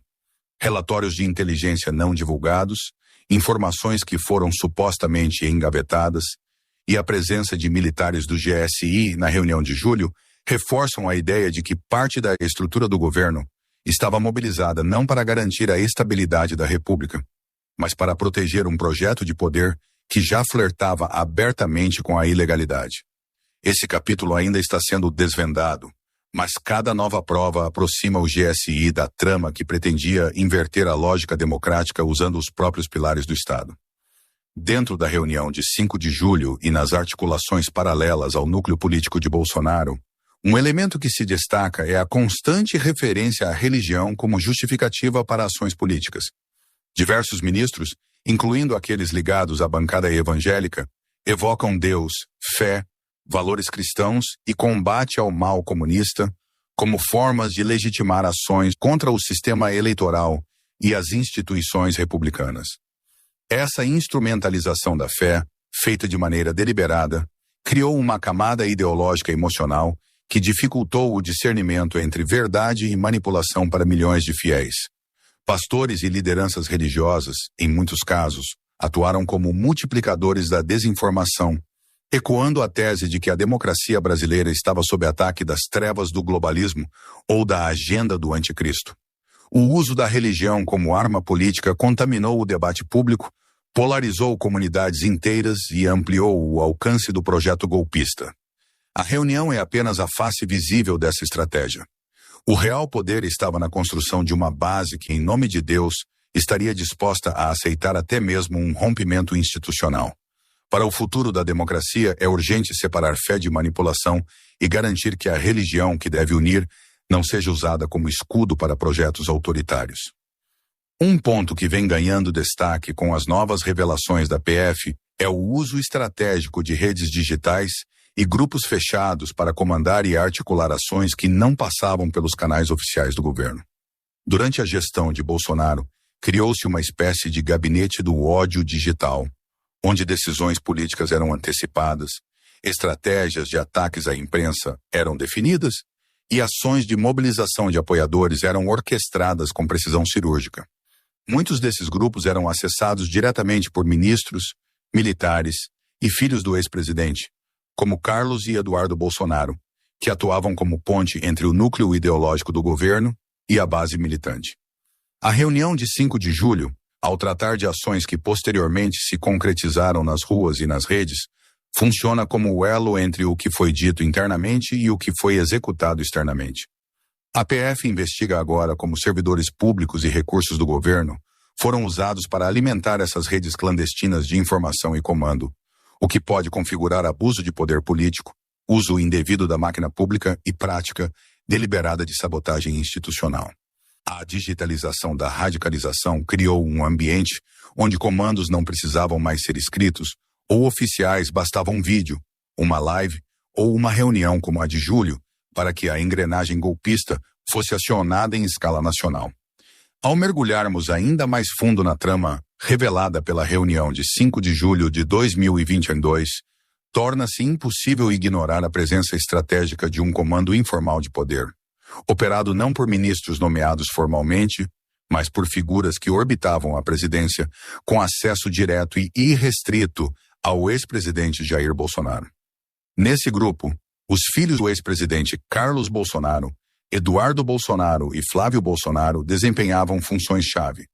Relatórios de inteligência não divulgados, informações que foram supostamente engavetadas e a presença de militares do GSI na reunião de julho reforçam a ideia de que parte da estrutura do governo estava mobilizada não para garantir a estabilidade da República, mas para proteger um projeto de poder que já flertava abertamente com a ilegalidade. Esse capítulo ainda está sendo desvendado, mas cada nova prova aproxima o GSI da trama que pretendia inverter a lógica democrática usando os próprios pilares do Estado. Dentro da reunião de 5 de julho e nas articulações paralelas ao núcleo político de Bolsonaro, um elemento que se destaca é a constante referência à religião como justificativa para ações políticas. Diversos ministros, incluindo aqueles ligados à bancada evangélica, evocam Deus, fé, valores cristãos e combate ao mal comunista como formas de legitimar ações contra o sistema eleitoral e as instituições republicanas. Essa instrumentalização da fé, feita de maneira deliberada, criou uma camada ideológica e emocional que dificultou o discernimento entre verdade e manipulação para milhões de fiéis. Pastores e lideranças religiosas, em muitos casos, atuaram como multiplicadores da desinformação, ecoando a tese de que a democracia brasileira estava sob ataque das trevas do globalismo ou da agenda do anticristo. O uso da religião como arma política contaminou o debate público, polarizou comunidades inteiras e ampliou o alcance do projeto golpista. A reunião é apenas a face visível dessa estratégia. O real poder estava na construção de uma base que, em nome de Deus, estaria disposta a aceitar até mesmo um rompimento institucional. Para o futuro da democracia, é urgente separar fé de manipulação e garantir que a religião que deve unir não seja usada como escudo para projetos autoritários. Um ponto que vem ganhando destaque com as novas revelações da PF é o uso estratégico de redes digitais e grupos fechados para comandar e articular ações que não passavam pelos canais oficiais do governo. Durante a gestão de Bolsonaro, criou-se uma espécie de gabinete do ódio digital, onde decisões políticas eram antecipadas, estratégias de ataques à imprensa eram definidas e ações de mobilização de apoiadores eram orquestradas com precisão cirúrgica. Muitos desses grupos eram acessados diretamente por ministros, militares e filhos do ex-presidente, como Carlos e Eduardo Bolsonaro, que atuavam como ponte entre o núcleo ideológico do governo e a base militante. A reunião de 5 de julho, ao tratar de ações que posteriormente se concretizaram nas ruas e nas redes, funciona como o elo entre o que foi dito internamente e o que foi executado externamente. A PF investiga agora como servidores públicos e recursos do governo foram usados para alimentar essas redes clandestinas de informação e comando, o que pode configurar abuso de poder político, uso indevido da máquina pública e prática deliberada de sabotagem institucional. A digitalização da radicalização criou um ambiente onde comandos não precisavam mais ser escritos ou oficiais bastava um vídeo, uma live ou uma reunião como a de julho para que a engrenagem golpista fosse acionada em escala nacional. Ao mergulharmos ainda mais fundo na trama revelada pela reunião de 5 de julho de 2022, torna-se impossível ignorar a presença estratégica de um comando informal de poder, operado não por ministros nomeados formalmente, mas por figuras que orbitavam a presidência com acesso direto e irrestrito ao ex-presidente Jair Bolsonaro. Nesse grupo, os filhos do ex-presidente Carlos Bolsonaro, Eduardo Bolsonaro e Flávio Bolsonaro desempenhavam funções-chave.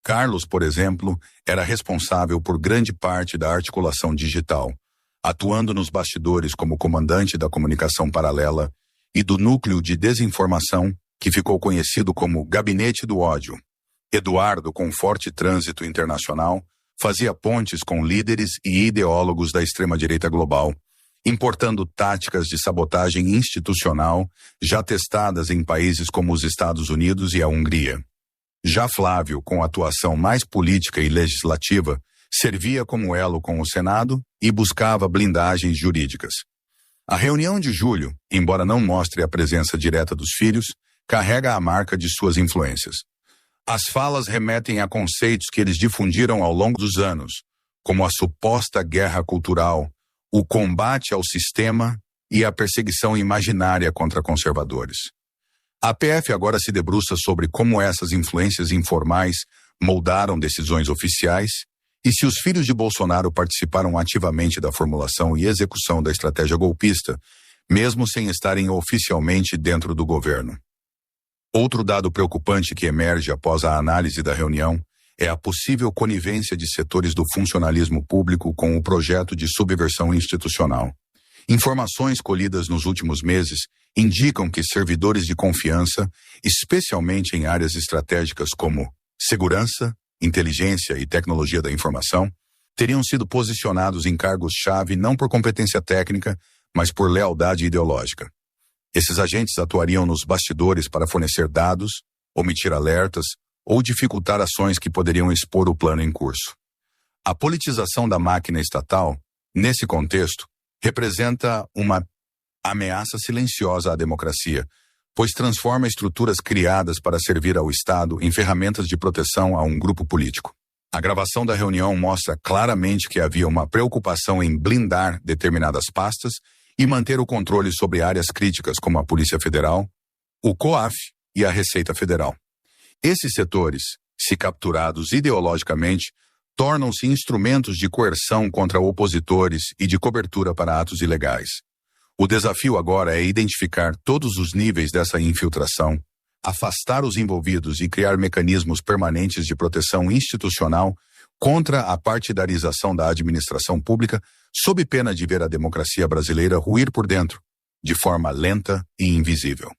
Carlos, por exemplo, era responsável por grande parte da articulação digital, atuando nos bastidores como comandante da comunicação paralela e do núcleo de desinformação que ficou conhecido como Gabinete do Ódio. Eduardo, com forte trânsito internacional, fazia pontes com líderes e ideólogos da extrema-direita global, importando táticas de sabotagem institucional já testadas em países como os Estados Unidos e a Hungria. Já Flávio, com atuação mais política e legislativa, servia como elo com o Senado e buscava blindagens jurídicas. A reunião de julho, embora não mostre a presença direta dos filhos, carrega a marca de suas influências. As falas remetem a conceitos que eles difundiram ao longo dos anos, como a suposta guerra cultural, o combate ao sistema e a perseguição imaginária contra conservadores. A PF agora se debruça sobre como essas influências informais moldaram decisões oficiais e se os filhos de Bolsonaro participaram ativamente da formulação e execução da estratégia golpista, mesmo sem estarem oficialmente dentro do governo. Outro dado preocupante que emerge após a análise da reunião é a possível conivência de setores do funcionalismo público com o projeto de subversão institucional. Informações colhidas nos últimos meses indicam que servidores de confiança, especialmente em áreas estratégicas como segurança, inteligência e tecnologia da informação, teriam sido posicionados em cargos-chave não por competência técnica, mas por lealdade ideológica. Esses agentes atuariam nos bastidores para fornecer dados, omitir alertas ou dificultar ações que poderiam expor o plano em curso. A politização da máquina estatal, nesse contexto, representa uma ameaça silenciosa à democracia, pois transforma estruturas criadas para servir ao Estado em ferramentas de proteção a um grupo político. A gravação da reunião mostra claramente que havia uma preocupação em blindar determinadas pastas e manter o controle sobre áreas críticas como a Polícia Federal, o COAF e a Receita Federal. Esses setores, se capturados ideologicamente, tornam-se instrumentos de coerção contra opositores e de cobertura para atos ilegais. O desafio agora é identificar todos os níveis dessa infiltração, afastar os envolvidos e criar mecanismos permanentes de proteção institucional contra a partidarização da administração pública, sob pena de ver a democracia brasileira ruir por dentro, de forma lenta e invisível.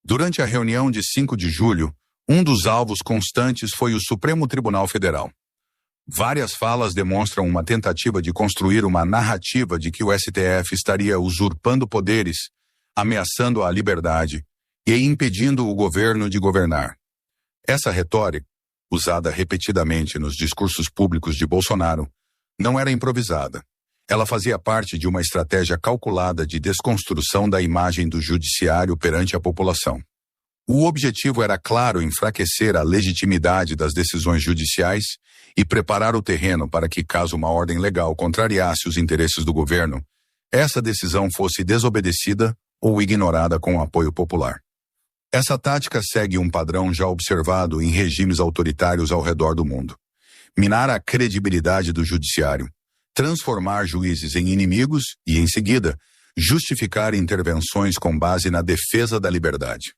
Durante a reunião de 5 de julho, um dos alvos constantes foi o Supremo Tribunal Federal. Várias falas demonstram uma tentativa de construir uma narrativa de que o STF estaria usurpando poderes, ameaçando a liberdade e impedindo o governo de governar. Essa retórica, usada repetidamente nos discursos públicos de Bolsonaro, Não era improvisada. Ela fazia parte de uma estratégia calculada de desconstrução da imagem do judiciário perante a população. O objetivo era, claro, enfraquecer a legitimidade das decisões judiciais e preparar o terreno para que, caso uma ordem legal contrariasse os interesses do governo, essa decisão fosse desobedecida ou ignorada com o apoio popular. Essa tática segue um padrão já observado em regimes autoritários ao redor do mundo. Minar a credibilidade do judiciário, transformar juízes em inimigos e, em seguida, justificar intervenções com base na defesa da liberdade.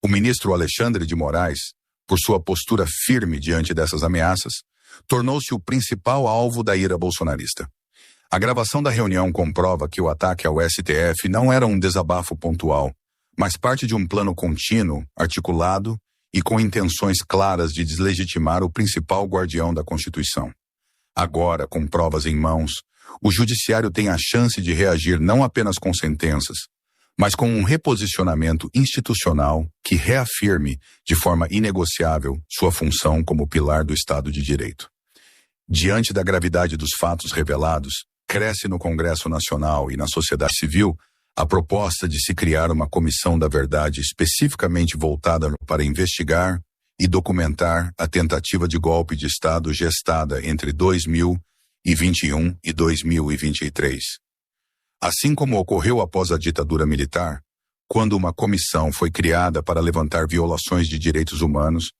O ministro Alexandre de Moraes, por sua postura firme diante dessas ameaças, tornou-se o principal alvo da ira bolsonarista. A gravação da reunião comprova que o ataque ao STF não era um desabafo pontual, mas parte de um plano contínuo, articulado e com intenções claras de deslegitimar o principal guardião da Constituição. Agora, com provas em mãos, o judiciário tem a chance de reagir não apenas com sentenças, mas com um reposicionamento institucional que reafirme, de forma inegociável, sua função como pilar do Estado de Direito. Diante da gravidade dos fatos revelados, cresce no Congresso Nacional e na sociedade civil a proposta de se criar uma comissão da verdade especificamente voltada para investigar e documentar a tentativa de golpe de Estado gestada entre 2021 e 2023. Assim como ocorreu após a ditadura militar, quando uma comissão foi criada para levantar violações de direitos humanos,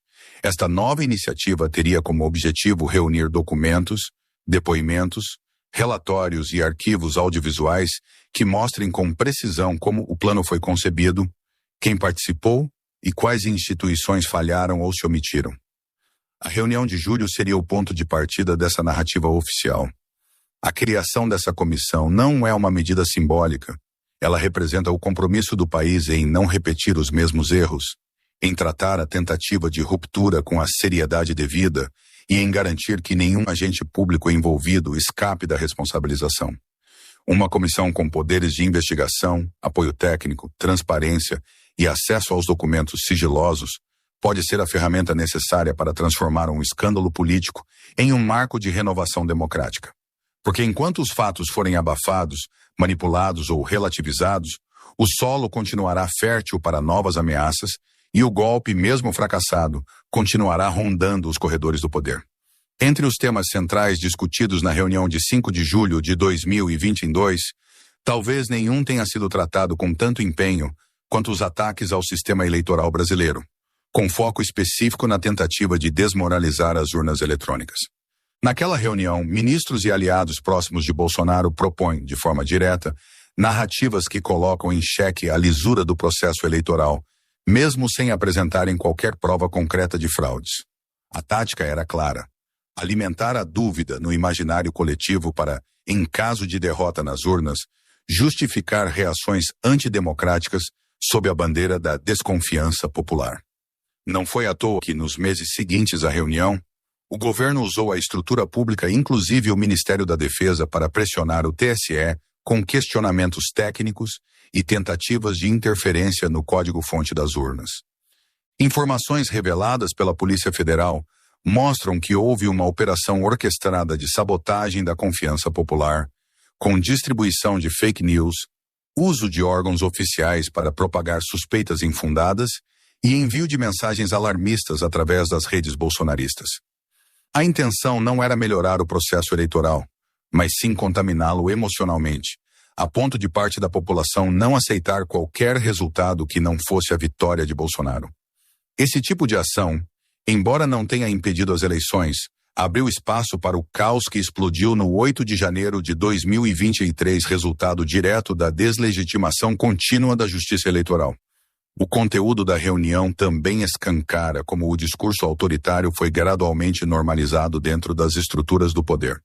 esta nova iniciativa teria como objetivo reunir documentos, depoimentos, relatórios e arquivos audiovisuais que mostrem com precisão como o plano foi concebido, quem participou e quais instituições falharam ou se omitiram. A reunião de julho seria o ponto de partida dessa narrativa oficial. A criação dessa comissão não é uma medida simbólica. Ela representa o compromisso do país em não repetir os mesmos erros, em tratar a tentativa de ruptura com a seriedade devida e em garantir que nenhum agente público envolvido escape da responsabilização. Uma comissão com poderes de investigação, apoio técnico, transparência e acesso aos documentos sigilosos pode ser a ferramenta necessária para transformar um escândalo político em um marco de renovação democrática. Porque enquanto os fatos forem abafados, manipulados ou relativizados, o solo continuará fértil para novas ameaças e o golpe, mesmo fracassado, continuará rondando os corredores do poder. Entre os temas centrais discutidos na reunião de 5 de julho de 2022, talvez nenhum tenha sido tratado com tanto empenho quanto os ataques ao sistema eleitoral brasileiro, com foco específico na tentativa de desmoralizar as urnas eletrônicas. Naquela reunião, ministros e aliados próximos de Bolsonaro propõem, de forma direta, narrativas que colocam em xeque a lisura do processo eleitoral, mesmo sem apresentarem qualquer prova concreta de fraudes. A tática era clara: alimentar a dúvida no imaginário coletivo para, em caso de derrota nas urnas, justificar reações antidemocráticas sob a bandeira da desconfiança popular. Não foi à toa que, nos meses seguintes à reunião, o governo usou a estrutura pública, inclusive o Ministério da Defesa, para pressionar o TSE com questionamentos técnicos e tentativas de interferência no código-fonte das urnas. Informações reveladas pela Polícia Federal mostram que houve uma operação orquestrada de sabotagem da confiança popular, com distribuição de fake news, uso de órgãos oficiais para propagar suspeitas infundadas e envio de mensagens alarmistas através das redes bolsonaristas. A intenção não era melhorar o processo eleitoral, mas sim contaminá-lo emocionalmente, a ponto de parte da população não aceitar qualquer resultado que não fosse a vitória de Bolsonaro. Esse tipo de ação, embora não tenha impedido as eleições, abriu espaço para o caos que explodiu no 8 de janeiro de 2023, resultado direto da deslegitimação contínua da justiça eleitoral. O conteúdo da reunião também escancara como o discurso autoritário foi gradualmente normalizado dentro das estruturas do poder.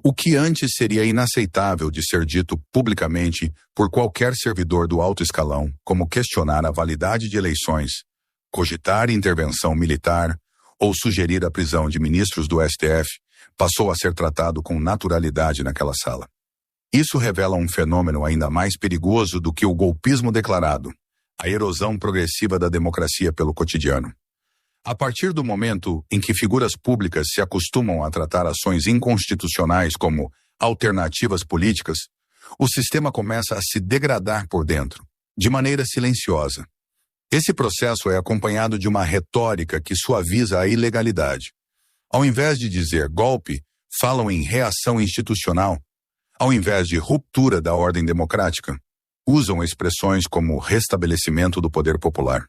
O que antes seria inaceitável de ser dito publicamente por qualquer servidor do alto escalão, como questionar a validade de eleições, cogitar intervenção militar ou sugerir a prisão de ministros do STF, passou a ser tratado com naturalidade naquela sala. Isso revela um fenômeno ainda mais perigoso do que o golpismo declarado: a erosão progressiva da democracia pelo cotidiano. A partir do momento em que figuras públicas se acostumam a tratar ações inconstitucionais como alternativas políticas, o sistema começa a se degradar por dentro, de maneira silenciosa. Esse processo é acompanhado de uma retórica que suaviza a ilegalidade. Ao invés de dizer golpe, falam em reação institucional. Ao invés de ruptura da ordem democrática, usam expressões como restabelecimento do poder popular.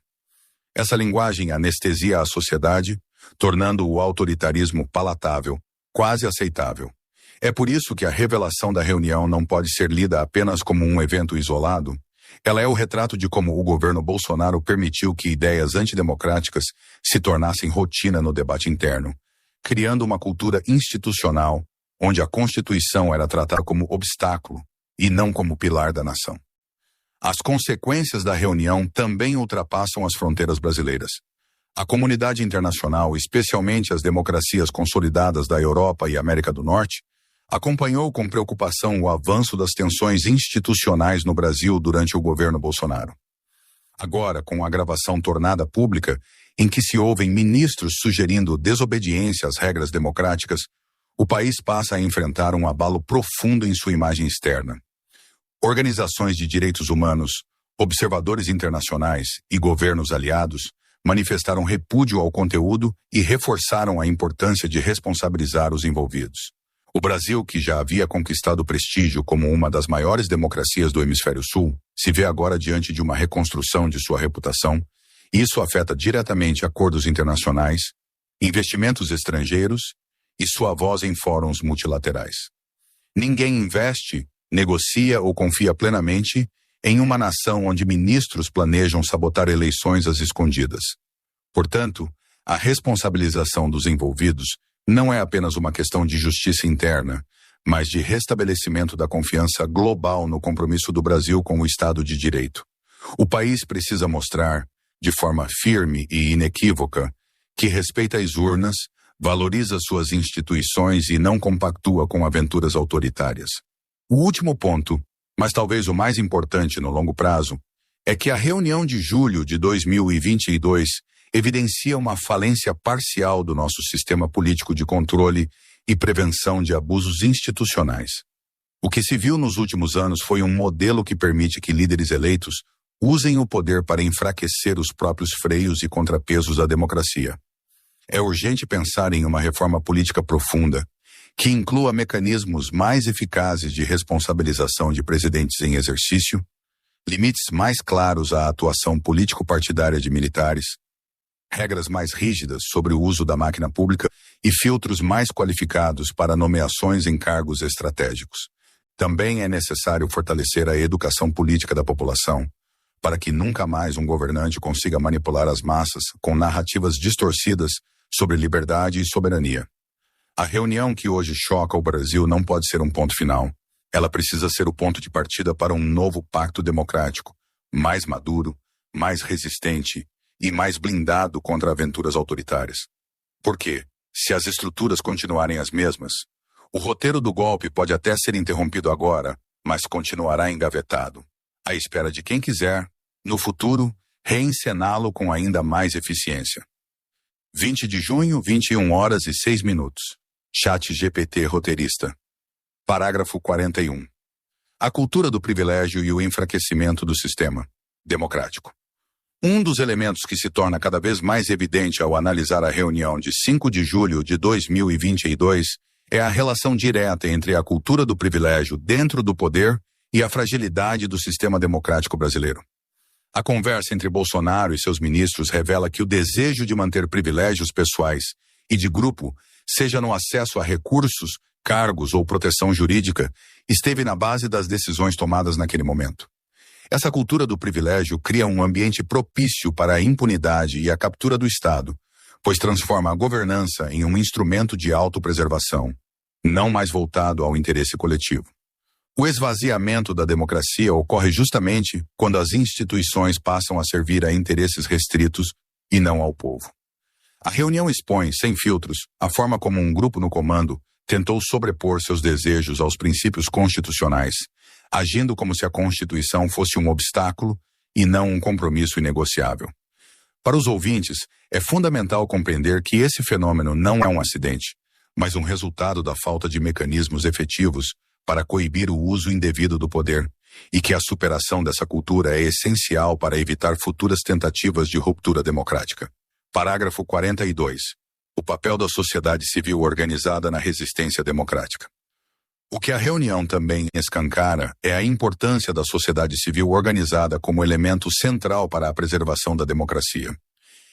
Essa linguagem anestesia a sociedade, tornando o autoritarismo palatável, quase aceitável. É por isso que a revelação da reunião não pode ser lida apenas como um evento isolado. Ela é o retrato de como o governo Bolsonaro permitiu que ideias antidemocráticas se tornassem rotina no debate interno, criando uma cultura institucional onde a Constituição era tratada como obstáculo e não como pilar da nação. As consequências da reunião também ultrapassam as fronteiras brasileiras. A comunidade internacional, especialmente as democracias consolidadas da Europa e América do Norte, acompanhou com preocupação o avanço das tensões institucionais no Brasil durante o governo Bolsonaro. Agora, com a gravação tornada pública, em que se ouvem ministros sugerindo desobediência às regras democráticas, o país passa a enfrentar um abalo profundo em sua imagem externa. Organizações de direitos humanos, observadores internacionais e governos aliados manifestaram repúdio ao conteúdo e reforçaram a importância de responsabilizar os envolvidos. O Brasil, que já havia conquistado prestígio como uma das maiores democracias do Hemisfério Sul, se vê agora diante de uma reconstrução de sua reputação. Isso afeta diretamente acordos internacionais, investimentos estrangeiros e sua voz em fóruns multilaterais. Ninguém investe, negocia ou confia plenamente em uma nação onde ministros planejam sabotar eleições às escondidas. Portanto, a responsabilização dos envolvidos não é apenas uma questão de justiça interna, mas de restabelecimento da confiança global no compromisso do Brasil com o Estado de Direito. O país precisa mostrar, de forma firme e inequívoca, que respeita as urnas, valoriza suas instituições e não compactua com aventuras autoritárias. O último ponto, mas talvez o mais importante no longo prazo, é que a reunião de julho de 2022 evidencia uma falência parcial do nosso sistema político de controle e prevenção de abusos institucionais. O que se viu nos últimos anos foi um modelo que permite que líderes eleitos usem o poder para enfraquecer os próprios freios e contrapesos da democracia. É urgente pensar em uma reforma política profunda, que inclua mecanismos mais eficazes de responsabilização de presidentes em exercício, limites mais claros à atuação político-partidária de militares, regras mais rígidas sobre o uso da máquina pública e filtros mais qualificados para nomeações em cargos estratégicos. Também é necessário fortalecer a educação política da população, para que nunca mais um governante consiga manipular as massas com narrativas distorcidas sobre liberdade e soberania. A reunião que hoje choca o Brasil não pode ser um ponto final. Ela precisa ser o ponto de partida para um novo pacto democrático, mais maduro, mais resistente e mais blindado contra aventuras autoritárias. Porque, se as estruturas continuarem as mesmas, o roteiro do golpe pode até ser interrompido agora, mas continuará engavetado, à espera de quem quiser, no futuro, reencená-lo com ainda mais eficiência. 20 de junho, 21h06. ChatGPT roteirista. Parágrafo 41. A cultura do privilégio e o enfraquecimento do sistema democrático. Um dos elementos que se torna cada vez mais evidente ao analisar a reunião de 5 de julho de 2022 é a relação direta entre a cultura do privilégio dentro do poder e a fragilidade do sistema democrático brasileiro. A conversa entre Bolsonaro e seus ministros revela que o desejo de manter privilégios pessoais e de grupo, seja no acesso a recursos, cargos ou proteção jurídica, esteve na base das decisões tomadas naquele momento. Essa cultura do privilégio cria um ambiente propício para a impunidade e a captura do Estado, pois transforma a governança em um instrumento de autopreservação, não mais voltado ao interesse coletivo. O esvaziamento da democracia ocorre justamente quando as instituições passam a servir a interesses restritos e não ao povo. A reunião expõe, sem filtros, a forma como um grupo no comando tentou sobrepor seus desejos aos princípios constitucionais, agindo como se a Constituição fosse um obstáculo e não um compromisso inegociável. Para os ouvintes, é fundamental compreender que esse fenômeno não é um acidente, mas um resultado da falta de mecanismos efetivos para coibir o uso indevido do poder, e que a superação dessa cultura é essencial para evitar futuras tentativas de ruptura democrática. Parágrafo 42. O papel da sociedade civil organizada na resistência democrática. O que a reunião também escancara é a importância da sociedade civil organizada como elemento central para a preservação da democracia.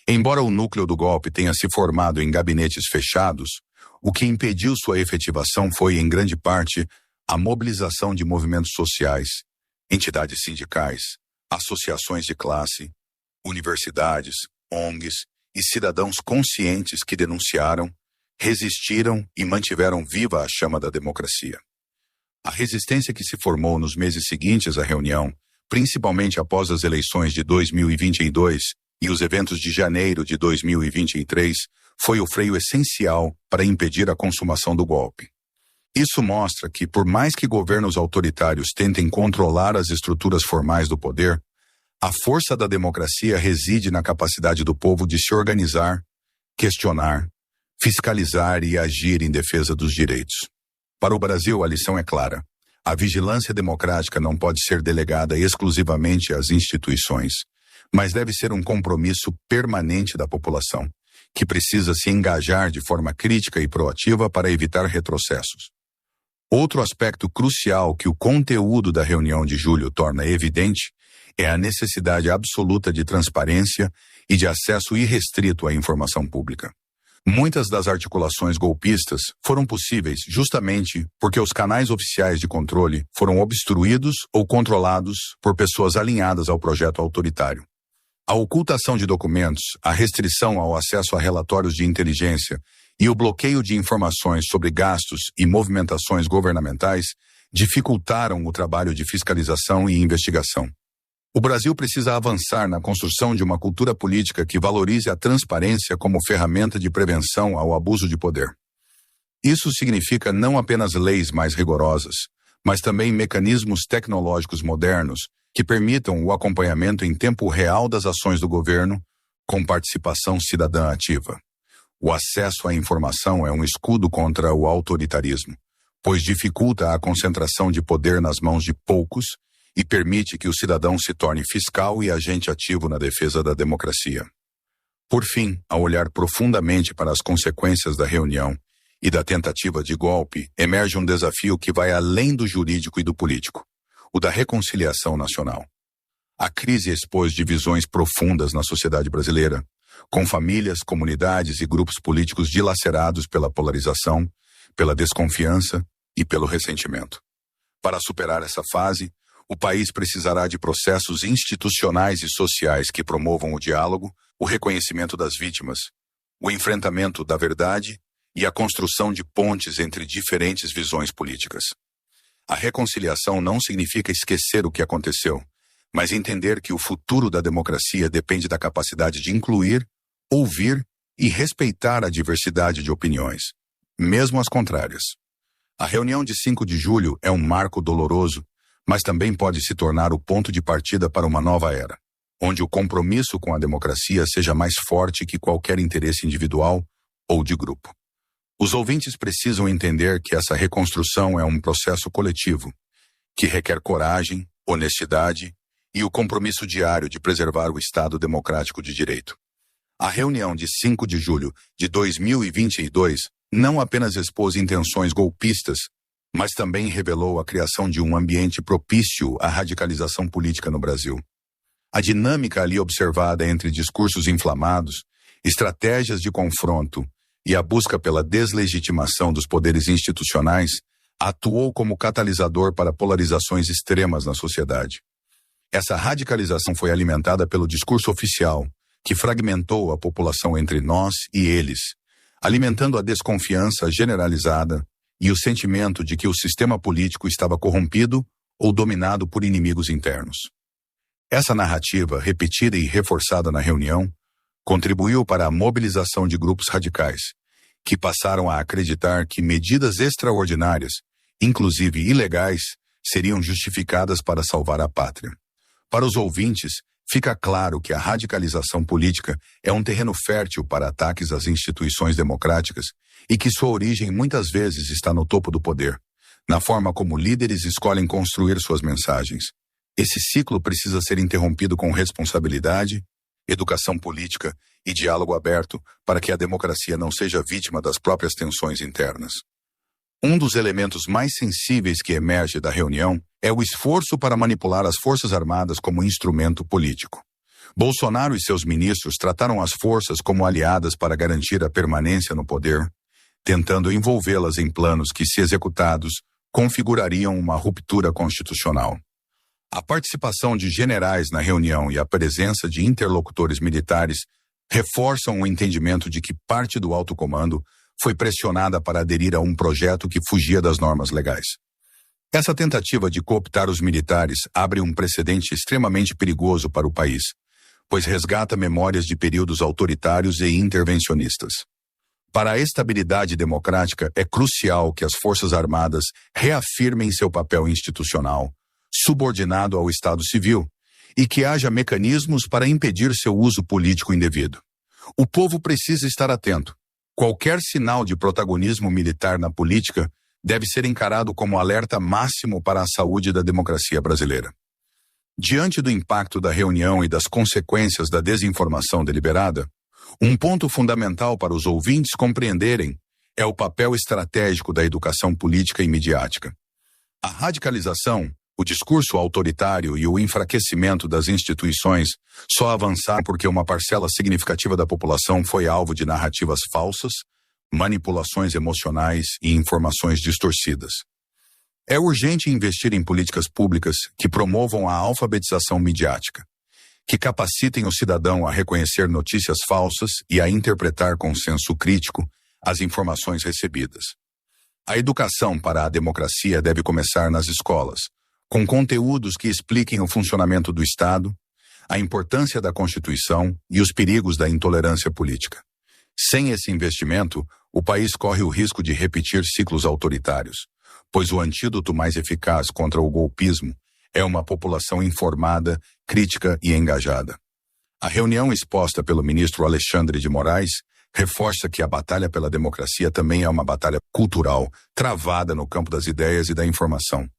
Embora o núcleo do golpe tenha se formado em gabinetes fechados, o que impediu sua efetivação foi, em grande parte, a mobilização de movimentos sociais, entidades sindicais, associações de classe, universidades, ONGs e cidadãos conscientes que denunciaram, resistiram e mantiveram viva a chama da democracia. A resistência que se formou nos meses seguintes à reunião, principalmente após as eleições de 2022 e os eventos de janeiro de 2023, foi o freio essencial para impedir a consumação do golpe. Isso mostra que, por mais que governos autoritários tentem controlar as estruturas formais do poder, a força da democracia reside na capacidade do povo de se organizar, questionar, fiscalizar e agir em defesa dos direitos. Para o Brasil, a lição é clara. A vigilância democrática não pode ser delegada exclusivamente às instituições, mas deve ser um compromisso permanente da população, que precisa se engajar de forma crítica e proativa para evitar retrocessos. Outro aspecto crucial que o conteúdo da reunião de julho torna evidente é a necessidade absoluta de transparência e de acesso irrestrito à informação pública. Muitas das articulações golpistas foram possíveis justamente porque os canais oficiais de controle foram obstruídos ou controlados por pessoas alinhadas ao projeto autoritário. A ocultação de documentos, a restrição ao acesso a relatórios de inteligência e o bloqueio de informações sobre gastos e movimentações governamentais dificultaram o trabalho de fiscalização e investigação. O Brasil precisa avançar na construção de uma cultura política que valorize a transparência como ferramenta de prevenção ao abuso de poder. Isso significa não apenas leis mais rigorosas, mas também mecanismos tecnológicos modernos que permitam o acompanhamento em tempo real das ações do governo, com participação cidadã ativa. O acesso à informação é um escudo contra o autoritarismo, pois dificulta a concentração de poder nas mãos de poucos e permite que o cidadão se torne fiscal e agente ativo na defesa da democracia. Por fim, ao olhar profundamente para as consequências da reunião e da tentativa de golpe, emerge um desafio que vai além do jurídico e do político, o da reconciliação nacional. A crise expôs divisões profundas na sociedade brasileira, com famílias, comunidades e grupos políticos dilacerados pela polarização, pela desconfiança e pelo ressentimento. Para superar essa fase, o país precisará de processos institucionais e sociais que promovam o diálogo, o reconhecimento das vítimas, o enfrentamento da verdade e a construção de pontes entre diferentes visões políticas. A reconciliação não significa esquecer o que aconteceu, mas entender que o futuro da democracia depende da capacidade de incluir, ouvir e respeitar a diversidade de opiniões, mesmo as contrárias. A reunião de 5 de julho é um marco doloroso, mas também pode se tornar o ponto de partida para uma nova era, onde o compromisso com a democracia seja mais forte que qualquer interesse individual ou de grupo. Os ouvintes precisam entender que essa reconstrução é um processo coletivo, que requer coragem, honestidade e o compromisso diário de preservar o Estado democrático de direito. A reunião de 5 de julho de 2022 não apenas expôs intenções golpistas, mas também revelou a criação de um ambiente propício à radicalização política no Brasil. A dinâmica ali observada entre discursos inflamados, estratégias de confronto e a busca pela deslegitimação dos poderes institucionais atuou como catalisador para polarizações extremas na sociedade. Essa radicalização foi alimentada pelo discurso oficial, que fragmentou a população entre nós e eles, alimentando a desconfiança generalizada e o sentimento de que o sistema político estava corrompido ou dominado por inimigos internos. Essa narrativa, repetida e reforçada na reunião, contribuiu para a mobilização de grupos radicais, que passaram a acreditar que medidas extraordinárias, inclusive ilegais, seriam justificadas para salvar a pátria. Para os ouvintes, fica claro que a radicalização política é um terreno fértil para ataques às instituições democráticas e que sua origem muitas vezes está no topo do poder, na forma como líderes escolhem construir suas mensagens. Esse ciclo precisa ser interrompido com responsabilidade, educação política e diálogo aberto para que a democracia não seja vítima das próprias tensões internas. Um dos elementos mais sensíveis que emerge da reunião é o esforço para manipular as Forças Armadas como instrumento político. Bolsonaro e seus ministros trataram as forças como aliadas para garantir a permanência no poder, tentando envolvê-las em planos que, se executados, configurariam uma ruptura constitucional. A participação de generais na reunião e a presença de interlocutores militares reforçam o entendimento de que parte do alto comando foi pressionada para aderir a um projeto que fugia das normas legais. Essa tentativa de cooptar os militares abre um precedente extremamente perigoso para o país, pois resgata memórias de períodos autoritários e intervencionistas. Para a estabilidade democrática, é crucial que as Forças Armadas reafirmem seu papel institucional, subordinado ao Estado Civil, e que haja mecanismos para impedir seu uso político indevido. O povo precisa estar atento. Qualquer sinal de protagonismo militar na política deve ser encarado como alerta máximo para a saúde da democracia brasileira. Diante do impacto da reunião e das consequências da desinformação deliberada, um ponto fundamental para os ouvintes compreenderem é o papel estratégico da educação política e midiática. A radicalização, o discurso autoritário e o enfraquecimento das instituições só avançaram porque uma parcela significativa da população foi alvo de narrativas falsas, manipulações emocionais e informações distorcidas. É urgente investir em políticas públicas que promovam a alfabetização midiática, que capacitem o cidadão a reconhecer notícias falsas e a interpretar com senso crítico as informações recebidas. A educação para a democracia deve começar nas escolas, com conteúdos que expliquem o funcionamento do Estado, a importância da Constituição e os perigos da intolerância política. Sem esse investimento, o país corre o risco de repetir ciclos autoritários, pois o antídoto mais eficaz contra o golpismo é uma população informada, crítica e engajada. A reunião exposta pelo ministro Alexandre de Moraes reforça que a batalha pela democracia também é uma batalha cultural, travada no campo das ideias e da informação.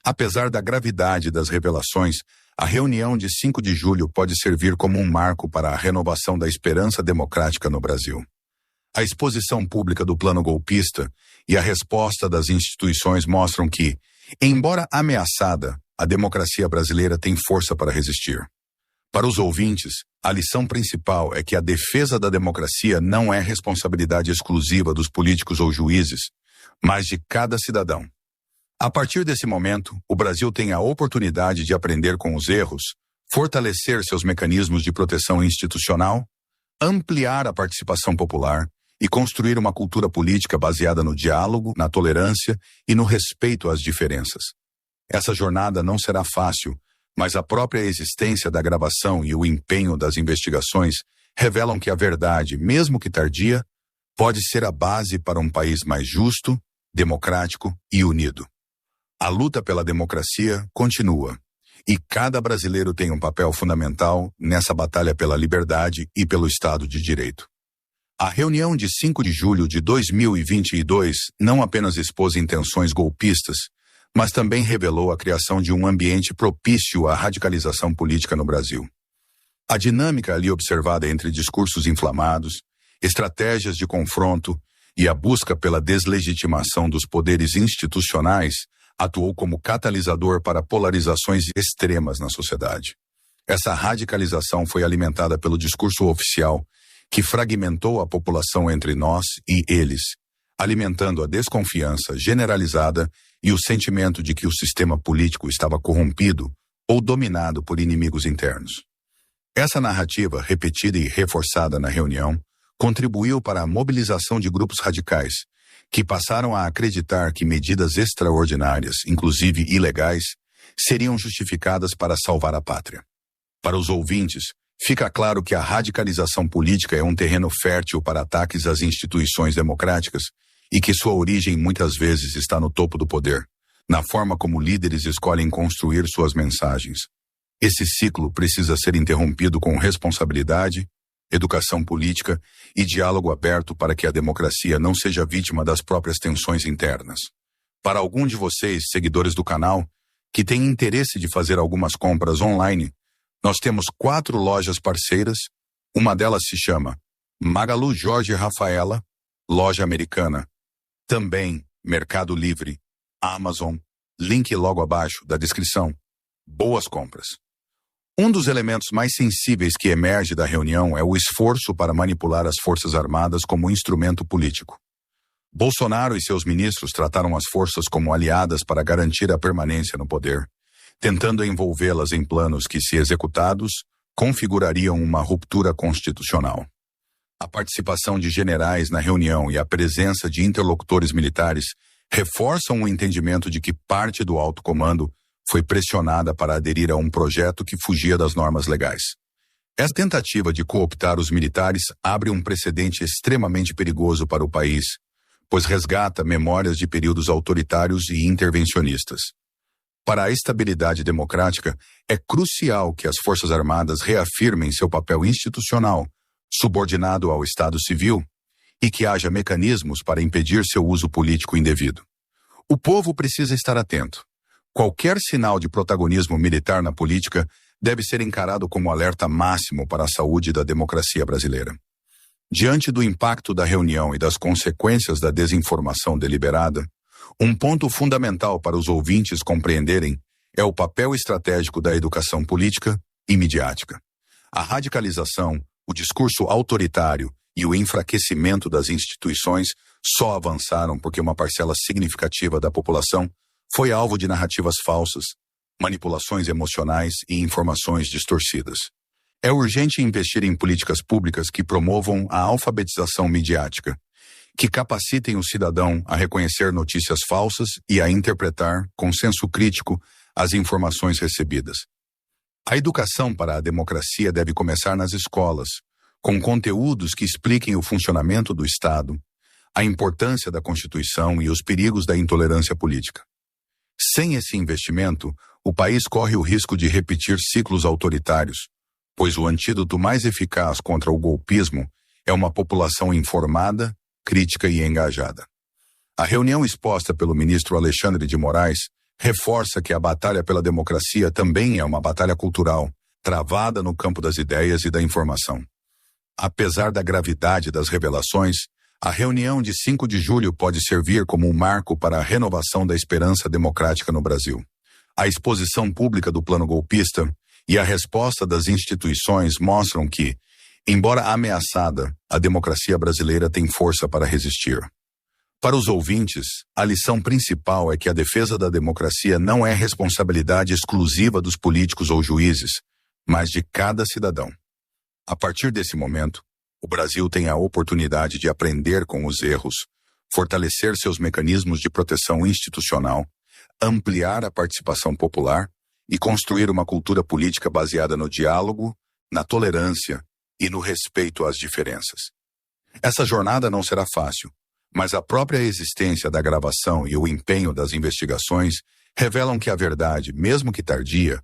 Apesar da gravidade das revelações, a reunião de 5 de julho pode servir como um marco para a renovação da esperança democrática no Brasil. A exposição pública do plano golpista e a resposta das instituições mostram que, embora ameaçada, a democracia brasileira tem força para resistir. Para os ouvintes, a lição principal é que a defesa da democracia não é responsabilidade exclusiva dos políticos ou juízes, mas de cada cidadão. A partir desse momento, o Brasil tem a oportunidade de aprender com os erros, fortalecer seus mecanismos de proteção institucional, ampliar a participação popular e construir uma cultura política baseada no diálogo, na tolerância e no respeito às diferenças. Essa jornada não será fácil, mas a própria existência da gravação e o empenho das investigações revelam que a verdade, mesmo que tardia, pode ser a base para um país mais justo, democrático e unido. A luta pela democracia continua, e cada brasileiro tem um papel fundamental nessa batalha pela liberdade e pelo Estado de Direito. A reunião de 5 de julho de 2022 não apenas expôs intenções golpistas, mas também revelou a criação de um ambiente propício à radicalização política no Brasil. A dinâmica ali observada entre discursos inflamados, estratégias de confronto e a busca pela deslegitimação dos poderes institucionais atuou como catalisador para polarizações extremas na sociedade. Essa radicalização foi alimentada pelo discurso oficial, que fragmentou a população entre nós e eles, alimentando a desconfiança generalizada e o sentimento de que o sistema político estava corrompido ou dominado por inimigos internos. Essa narrativa, repetida e reforçada na reunião, contribuiu para a mobilização de grupos radicais, que passaram a acreditar que medidas extraordinárias, inclusive ilegais, seriam justificadas para salvar a pátria. Para os ouvintes, fica claro que a radicalização política é um terreno fértil para ataques às instituições democráticas e que sua origem muitas vezes está no topo do poder, na forma como líderes escolhem construir suas mensagens. Esse ciclo precisa ser interrompido com responsabilidade, educação política e diálogo aberto para que a democracia não seja vítima das próprias tensões internas. Para algum de vocês, seguidores do canal, que têm interesse de fazer algumas compras online, nós temos 4 lojas parceiras. Uma delas se chama Magalu Jorge Rafaela, loja americana. Também Mercado Livre, Amazon, link logo abaixo da descrição. Boas compras. Um dos elementos mais sensíveis que emerge da reunião é o esforço para manipular as Forças Armadas como instrumento político. Bolsonaro e seus ministros trataram as forças como aliadas para garantir a permanência no poder, tentando envolvê-las em planos que, se executados, configurariam uma ruptura constitucional. A participação de generais na reunião e a presença de interlocutores militares reforçam o entendimento de que parte do alto comando foi pressionada para aderir a um projeto que fugia das normas legais. Essa tentativa de cooptar os militares abre um precedente extremamente perigoso para o país, pois resgata memórias de períodos autoritários e intervencionistas. Para a estabilidade democrática, é crucial que as Forças Armadas reafirmem seu papel institucional, subordinado ao Estado Civil, e que haja mecanismos para impedir seu uso político indevido. O povo precisa estar atento. Qualquer sinal de protagonismo militar na política deve ser encarado como alerta máximo para a saúde da democracia brasileira. Diante do impacto da reunião e das consequências da desinformação deliberada, um ponto fundamental para os ouvintes compreenderem é o papel estratégico da educação política e midiática. A radicalização, o discurso autoritário e o enfraquecimento das instituições só avançaram porque uma parcela significativa da população foi alvo de narrativas falsas, manipulações emocionais e informações distorcidas. É urgente investir em políticas públicas que promovam a alfabetização midiática, que capacitem o cidadão a reconhecer notícias falsas e a interpretar, com senso crítico, as informações recebidas. A educação para a democracia deve começar nas escolas, com conteúdos que expliquem o funcionamento do Estado, a importância da Constituição e os perigos da intolerância política. Sem esse investimento, o país corre o risco de repetir ciclos autoritários, pois o antídoto mais eficaz contra o golpismo é uma população informada, crítica e engajada. A reunião exposta pelo ministro Alexandre de Moraes reforça que a batalha pela democracia também é uma batalha cultural, travada no campo das ideias e da informação. Apesar da gravidade das revelações, a reunião de 5 de julho pode servir como um marco para a renovação da esperança democrática no Brasil. A exposição pública do plano golpista e a resposta das instituições mostram que, embora ameaçada, a democracia brasileira tem força para resistir. Para os ouvintes, a lição principal é que a defesa da democracia não é responsabilidade exclusiva dos políticos ou juízes, mas de cada cidadão. A partir desse momento, o Brasil tem a oportunidade de aprender com os erros, fortalecer seus mecanismos de proteção institucional, ampliar a participação popular e construir uma cultura política baseada no diálogo, na tolerância e no respeito às diferenças. Essa jornada não será fácil, mas a própria existência da gravação e o empenho das investigações revelam que a verdade, mesmo que tardia,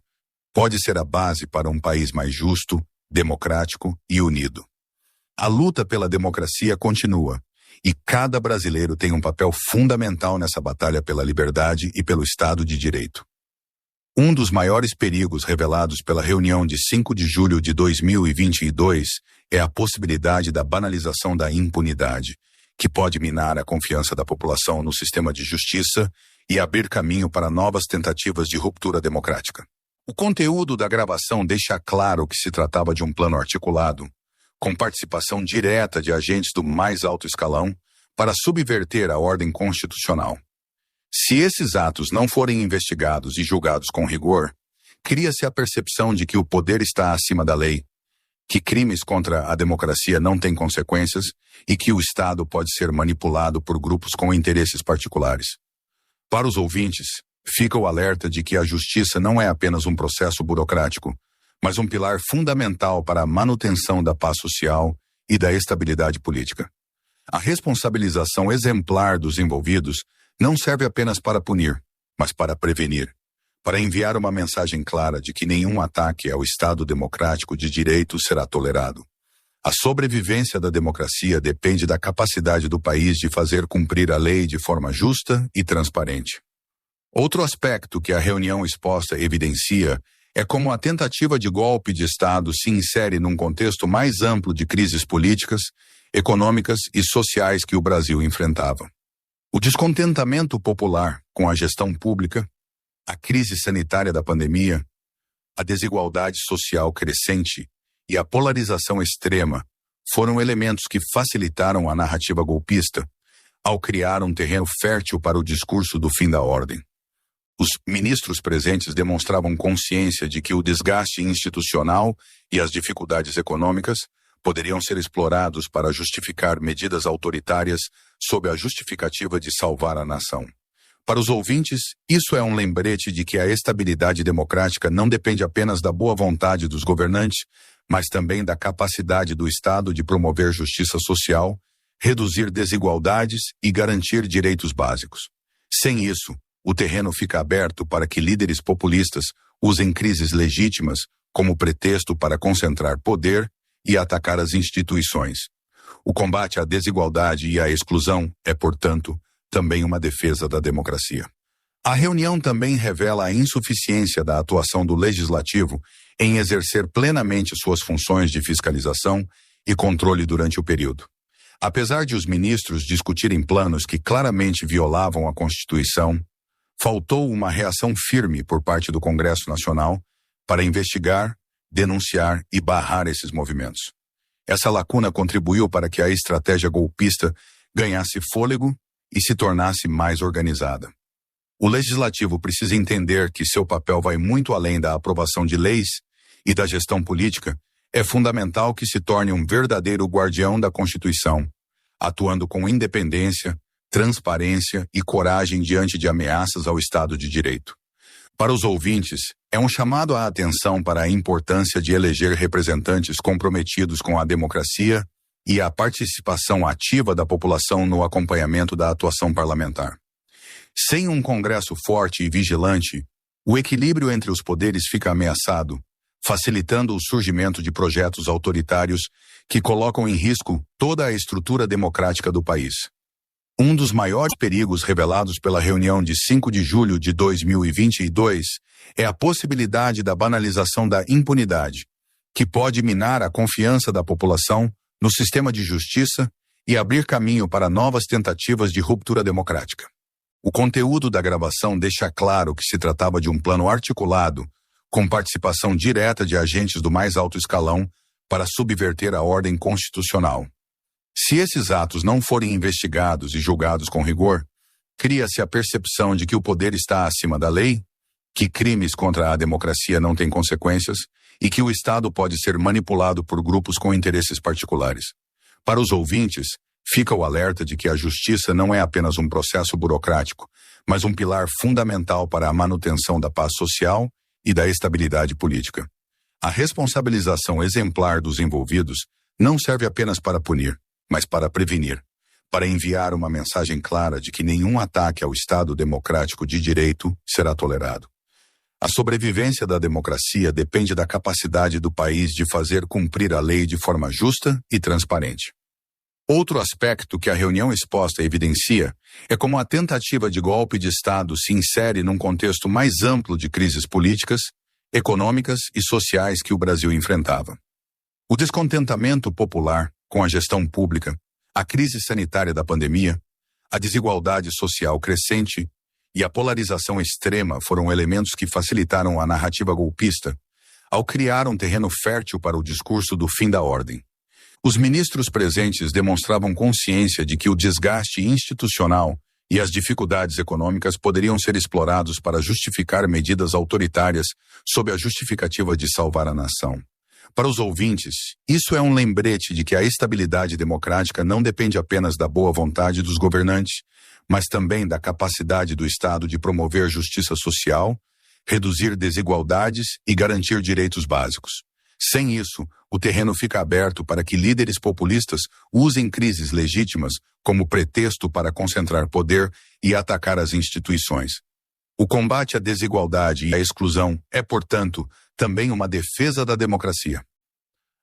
pode ser a base para um país mais justo, democrático e unido. A luta pela democracia continua, e cada brasileiro tem um papel fundamental nessa batalha pela liberdade e pelo Estado de Direito. Um dos maiores perigos revelados pela reunião de 5 de julho de 2022 é a possibilidade da banalização da impunidade, que pode minar a confiança da população no sistema de justiça e abrir caminho para novas tentativas de ruptura democrática. O conteúdo da gravação deixa claro que se tratava de um plano articulado, com participação direta de agentes do mais alto escalão, para subverter a ordem constitucional. Se esses atos não forem investigados e julgados com rigor, cria-se a percepção de que o poder está acima da lei, que crimes contra a democracia não têm consequências e que o Estado pode ser manipulado por grupos com interesses particulares. Para os ouvintes, fica o alerta de que a justiça não é apenas um processo burocrático, mas um pilar fundamental para a manutenção da paz social e da estabilidade política. A responsabilização exemplar dos envolvidos não serve apenas para punir, mas para prevenir, para enviar uma mensagem clara de que nenhum ataque ao Estado democrático de direito será tolerado. A sobrevivência da democracia depende da capacidade do país de fazer cumprir a lei de forma justa e transparente. Outro aspecto que a reunião exposta evidencia é como a tentativa de golpe de Estado se insere num contexto mais amplo de crises políticas, econômicas e sociais que o Brasil enfrentava. O descontentamento popular com a gestão pública, a crise sanitária da pandemia, a desigualdade social crescente e a polarização extrema foram elementos que facilitaram a narrativa golpista ao criar um terreno fértil para o discurso do fim da ordem. Os ministros presentes demonstravam consciência de que o desgaste institucional e as dificuldades econômicas poderiam ser explorados para justificar medidas autoritárias sob a justificativa de salvar a nação. Para os ouvintes, isso é um lembrete de que a estabilidade democrática não depende apenas da boa vontade dos governantes, mas também da capacidade do Estado de promover justiça social, reduzir desigualdades e garantir direitos básicos. Sem isso, o terreno fica aberto para que líderes populistas usem crises legítimas como pretexto para concentrar poder e atacar as instituições. O combate à desigualdade e à exclusão é, portanto, também uma defesa da democracia. A reunião também revela a insuficiência da atuação do Legislativo em exercer plenamente suas funções de fiscalização e controle durante o período. Apesar de os ministros discutirem planos que claramente violavam a Constituição, faltou uma reação firme por parte do Congresso Nacional para investigar, denunciar e barrar esses movimentos. Essa lacuna contribuiu para que a estratégia golpista ganhasse fôlego e se tornasse mais organizada. O Legislativo precisa entender que seu papel vai muito além da aprovação de leis e da gestão política. É fundamental que se torne um verdadeiro guardião da Constituição, atuando com independência, transparência e coragem diante de ameaças ao Estado de Direito. Para os ouvintes, é um chamado à atenção para a importância de eleger representantes comprometidos com a democracia e a participação ativa da população no acompanhamento da atuação parlamentar. Sem um Congresso forte e vigilante, o equilíbrio entre os poderes fica ameaçado, facilitando o surgimento de projetos autoritários que colocam em risco toda a estrutura democrática do país. Um dos maiores perigos revelados pela reunião de 5 de julho de 2022 é a possibilidade da banalização da impunidade, que pode minar a confiança da população no sistema de justiça e abrir caminho para novas tentativas de ruptura democrática. O conteúdo da gravação deixa claro que se tratava de um plano articulado, com participação direta de agentes do mais alto escalão para subverter a ordem constitucional. Se esses atos não forem investigados e julgados com rigor, cria-se a percepção de que o poder está acima da lei, que crimes contra a democracia não têm consequências e que o Estado pode ser manipulado por grupos com interesses particulares. Para os ouvintes, fica o alerta de que a justiça não é apenas um processo burocrático, mas um pilar fundamental para a manutenção da paz social e da estabilidade política. A responsabilização exemplar dos envolvidos não serve apenas para punir, mas para prevenir, para enviar uma mensagem clara de que nenhum ataque ao Estado democrático de direito será tolerado. A sobrevivência da democracia depende da capacidade do país de fazer cumprir a lei de forma justa e transparente. Outro aspecto que a reunião exposta evidencia é como a tentativa de golpe de Estado se insere num contexto mais amplo de crises políticas, econômicas e sociais que o Brasil enfrentava. O descontentamento popular com a gestão pública, a crise sanitária da pandemia, a desigualdade social crescente e a polarização extrema foram elementos que facilitaram a narrativa golpista ao criar um terreno fértil para o discurso do fim da ordem. Os ministros presentes demonstravam consciência de que o desgaste institucional e as dificuldades econômicas poderiam ser explorados para justificar medidas autoritárias sob a justificativa de salvar a nação. Para os ouvintes, isso é um lembrete de que a estabilidade democrática não depende apenas da boa vontade dos governantes, mas também da capacidade do Estado de promover justiça social, reduzir desigualdades e garantir direitos básicos. Sem isso, o terreno fica aberto para que líderes populistas usem crises legítimas como pretexto para concentrar poder e atacar as instituições. O combate à desigualdade e à exclusão é, portanto, também uma defesa da democracia.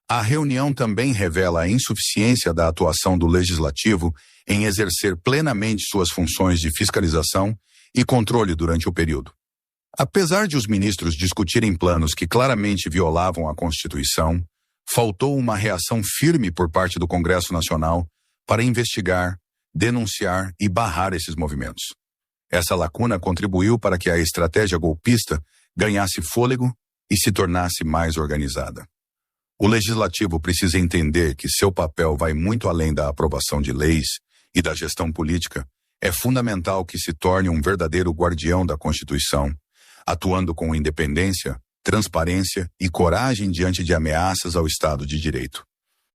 A reunião também revela a insuficiência da atuação do Legislativo em exercer plenamente suas funções de fiscalização e controle durante o período. Apesar de os ministros discutirem planos que claramente violavam a Constituição, faltou uma reação firme por parte do Congresso Nacional para investigar, denunciar e barrar esses movimentos. Essa lacuna contribuiu para que a estratégia golpista ganhasse fôlego e se tornasse mais organizada. O Legislativo precisa entender que seu papel vai muito além da aprovação de leis e da gestão política. É fundamental que se torne um verdadeiro guardião da Constituição, atuando com independência, transparência e coragem diante de ameaças ao Estado de Direito.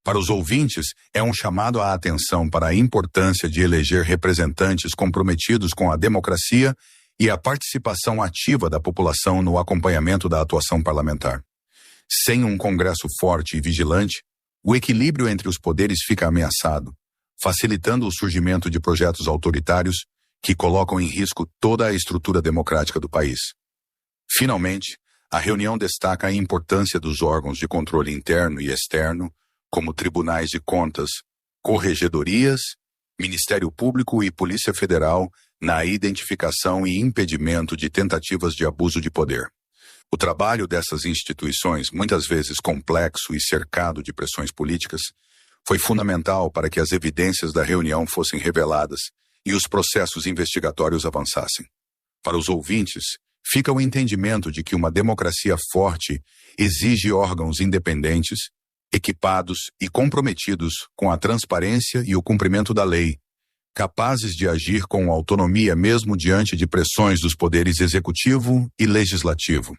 Para os ouvintes, é um chamado à atenção para a importância de eleger representantes comprometidos com a democracia e a participação ativa da população no acompanhamento da atuação parlamentar. Sem um Congresso forte e vigilante, o equilíbrio entre os poderes fica ameaçado, facilitando o surgimento de projetos autoritários que colocam em risco toda a estrutura democrática do país. Finalmente, a reunião destaca a importância dos órgãos de controle interno e externo, como tribunais de contas, corregedorias, Ministério Público e Polícia Federal, na identificação e impedimento de tentativas de abuso de poder. O trabalho dessas instituições, muitas vezes complexo e cercado de pressões políticas, foi fundamental para que as evidências da reunião fossem reveladas e os processos investigatórios avançassem. Para os ouvintes, fica o entendimento de que uma democracia forte exige órgãos independentes, equipados e comprometidos com a transparência e o cumprimento da lei, capazes de agir com autonomia mesmo diante de pressões dos poderes executivo e legislativo.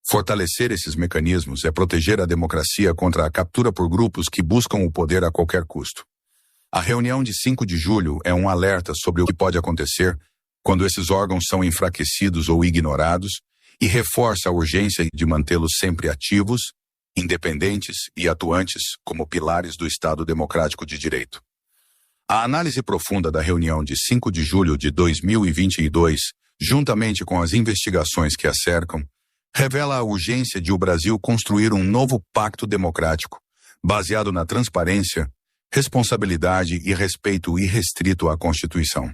Fortalecer esses mecanismos é proteger a democracia contra a captura por grupos que buscam o poder a qualquer custo. A reunião de 5 de julho é um alerta sobre o que pode acontecer quando esses órgãos são enfraquecidos ou ignorados e reforça a urgência de mantê-los sempre ativos, independentes e atuantes como pilares do Estado Democrático de Direito. A análise profunda da reunião de 5 de julho de 2022, juntamente com as investigações que a cercam, revela a urgência de o Brasil construir um novo pacto democrático, baseado na transparência, responsabilidade e respeito irrestrito à Constituição.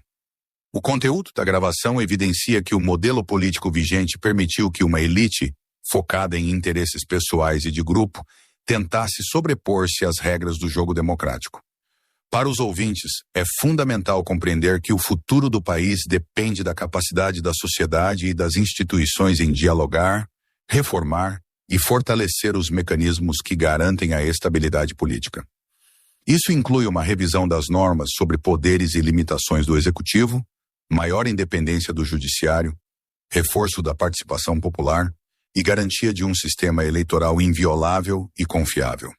O conteúdo da gravação evidencia que o modelo político vigente permitiu que uma elite, focada em interesses pessoais e de grupo, tentasse sobrepor-se às regras do jogo democrático. Para os ouvintes, é fundamental compreender que o futuro do país depende da capacidade da sociedade e das instituições em dialogar, reformar e fortalecer os mecanismos que garantem a estabilidade política. Isso inclui uma revisão das normas sobre poderes e limitações do Executivo, maior independência do Judiciário, reforço da participação popular e garantia de um sistema eleitoral inviolável e confiável.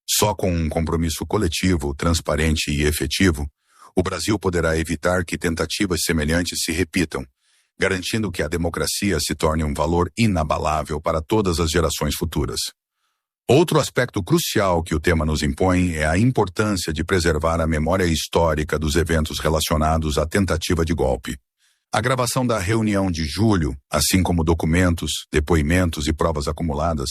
Só com um compromisso coletivo, transparente e efetivo, o Brasil poderá evitar que tentativas semelhantes se repitam, garantindo que a democracia se torne um valor inabalável para todas as gerações futuras. Outro aspecto crucial que o tema nos impõe é a importância de preservar a memória histórica dos eventos relacionados à tentativa de golpe. A gravação da reunião de julho, assim como documentos, depoimentos e provas acumuladas,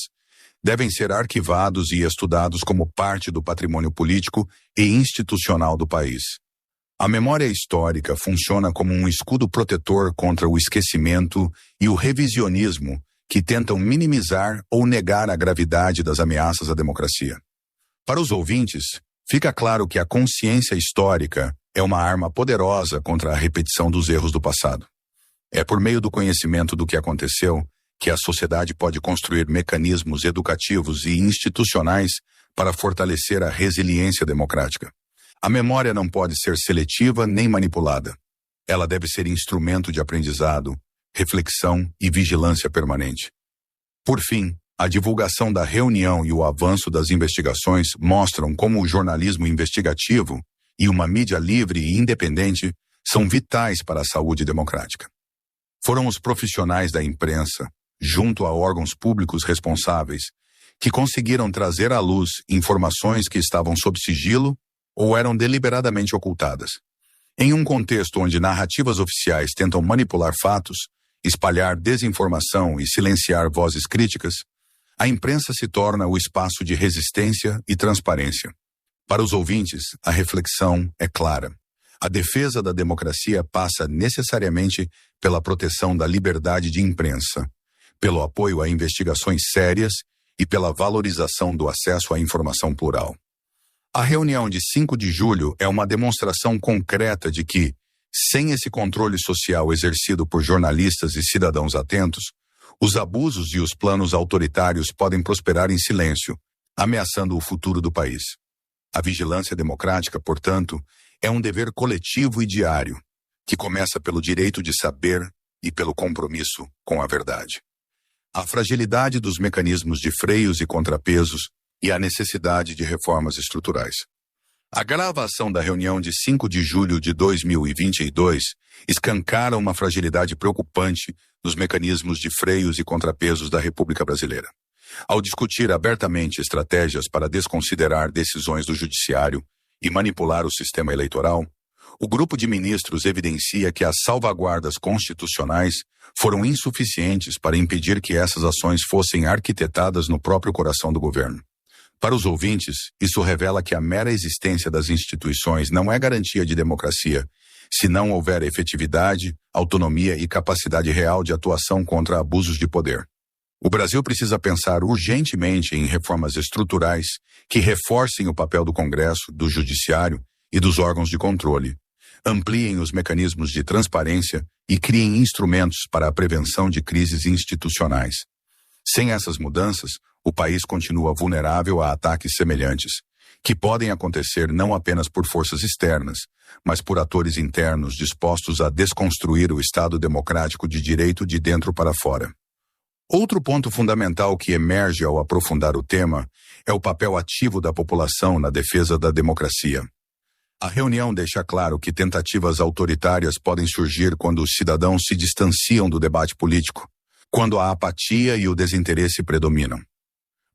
devem ser arquivados e estudados como parte do patrimônio político e institucional do país. A memória histórica funciona como um escudo protetor contra o esquecimento e o revisionismo que tentam minimizar ou negar a gravidade das ameaças à democracia. Para os ouvintes, fica claro que a consciência histórica é uma arma poderosa contra a repetição dos erros do passado. É por meio do conhecimento do que aconteceu que a sociedade pode construir mecanismos educativos e institucionais para fortalecer a resiliência democrática. A memória não pode ser seletiva nem manipulada. Ela deve ser instrumento de aprendizado, reflexão e vigilância permanente. Por fim, a divulgação da reunião e o avanço das investigações mostram como o jornalismo investigativo e uma mídia livre e independente são vitais para a saúde democrática. Foram os profissionais da imprensa, junto a órgãos públicos responsáveis, que conseguiram trazer à luz informações que estavam sob sigilo ou eram deliberadamente ocultadas. Em um contexto onde narrativas oficiais tentam manipular fatos, espalhar desinformação e silenciar vozes críticas, a imprensa se torna o espaço de resistência e transparência. Para os ouvintes, a reflexão é clara. A defesa da democracia passa necessariamente pela proteção da liberdade de imprensa, pelo apoio a investigações sérias e pela valorização do acesso à informação plural. A reunião de 5 de julho é uma demonstração concreta de que, sem esse controle social exercido por jornalistas e cidadãos atentos, os abusos e os planos autoritários podem prosperar em silêncio, ameaçando o futuro do país. A vigilância democrática, portanto, é um dever coletivo e diário, que começa pelo direito de saber e pelo compromisso com a verdade. A fragilidade dos mecanismos de freios e contrapesos e a necessidade de reformas estruturais. A gravação da reunião de 5 de julho de 2022 escancara uma fragilidade preocupante nos mecanismos de freios e contrapesos da República Brasileira. Ao discutir abertamente estratégias para desconsiderar decisões do Judiciário e manipular o sistema eleitoral, o grupo de ministros evidencia que as salvaguardas constitucionais foram insuficientes para impedir que essas ações fossem arquitetadas no próprio coração do governo. Para os ouvintes, isso revela que a mera existência das instituições não é garantia de democracia, se não houver efetividade, autonomia e capacidade real de atuação contra abusos de poder. O Brasil precisa pensar urgentemente em reformas estruturais que reforcem o papel do Congresso, do Judiciário e dos órgãos de controle, ampliem os mecanismos de transparência e criem instrumentos para a prevenção de crises institucionais. Sem essas mudanças, o país continua vulnerável a ataques semelhantes, que podem acontecer não apenas por forças externas, mas por atores internos dispostos a desconstruir o Estado democrático de direito de dentro para fora. Outro ponto fundamental que emerge ao aprofundar o tema é o papel ativo da população na defesa da democracia. A reunião deixa claro que tentativas autoritárias podem surgir quando os cidadãos se distanciam do debate político, quando a apatia e o desinteresse predominam.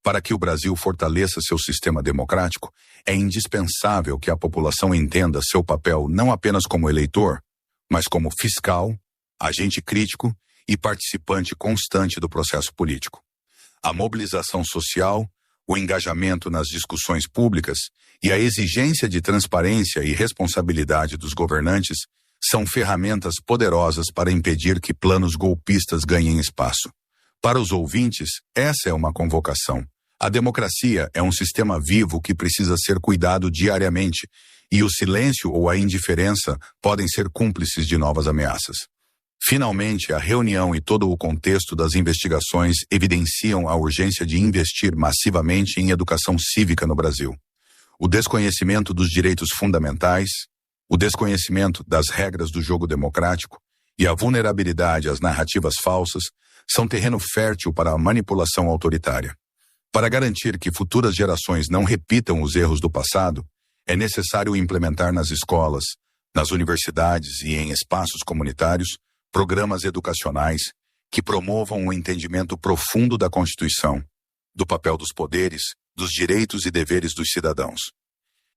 Para que o Brasil fortaleça seu sistema democrático, é indispensável que a população entenda seu papel não apenas como eleitor, mas como fiscal, agente crítico e participante constante do processo político. A mobilização social, o engajamento nas discussões públicas e a exigência de transparência e responsabilidade dos governantes são ferramentas poderosas para impedir que planos golpistas ganhem espaço. Para os ouvintes, essa é uma convocação. A democracia é um sistema vivo que precisa ser cuidado diariamente, e o silêncio ou a indiferença podem ser cúmplices de novas ameaças. Finalmente, a reunião e todo o contexto das investigações evidenciam a urgência de investir massivamente em educação cívica no Brasil. O desconhecimento dos direitos fundamentais, o desconhecimento das regras do jogo democrático e a vulnerabilidade às narrativas falsas são terreno fértil para a manipulação autoritária. Para garantir que futuras gerações não repitam os erros do passado, é necessário implementar nas escolas, nas universidades e em espaços comunitários programas educacionais que promovam o entendimento profundo da Constituição, do papel dos poderes, dos direitos e deveres dos cidadãos.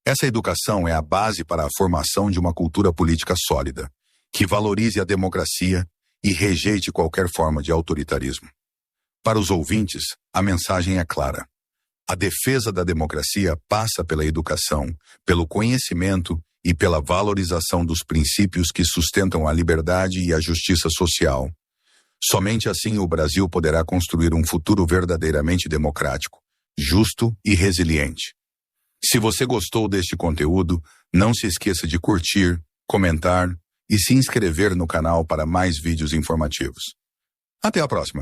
Essa educação é a base para a formação de uma cultura política sólida, que valorize a democracia e rejeite qualquer forma de autoritarismo. Para os ouvintes, a mensagem é clara. A defesa da democracia passa pela educação, pelo conhecimento e pela valorização dos princípios que sustentam a liberdade e a justiça social. Somente assim o Brasil poderá construir um futuro verdadeiramente democrático, justo e resiliente. Se você gostou deste conteúdo, não se esqueça de curtir, comentar e se inscrever no canal para mais vídeos informativos. Até a próxima!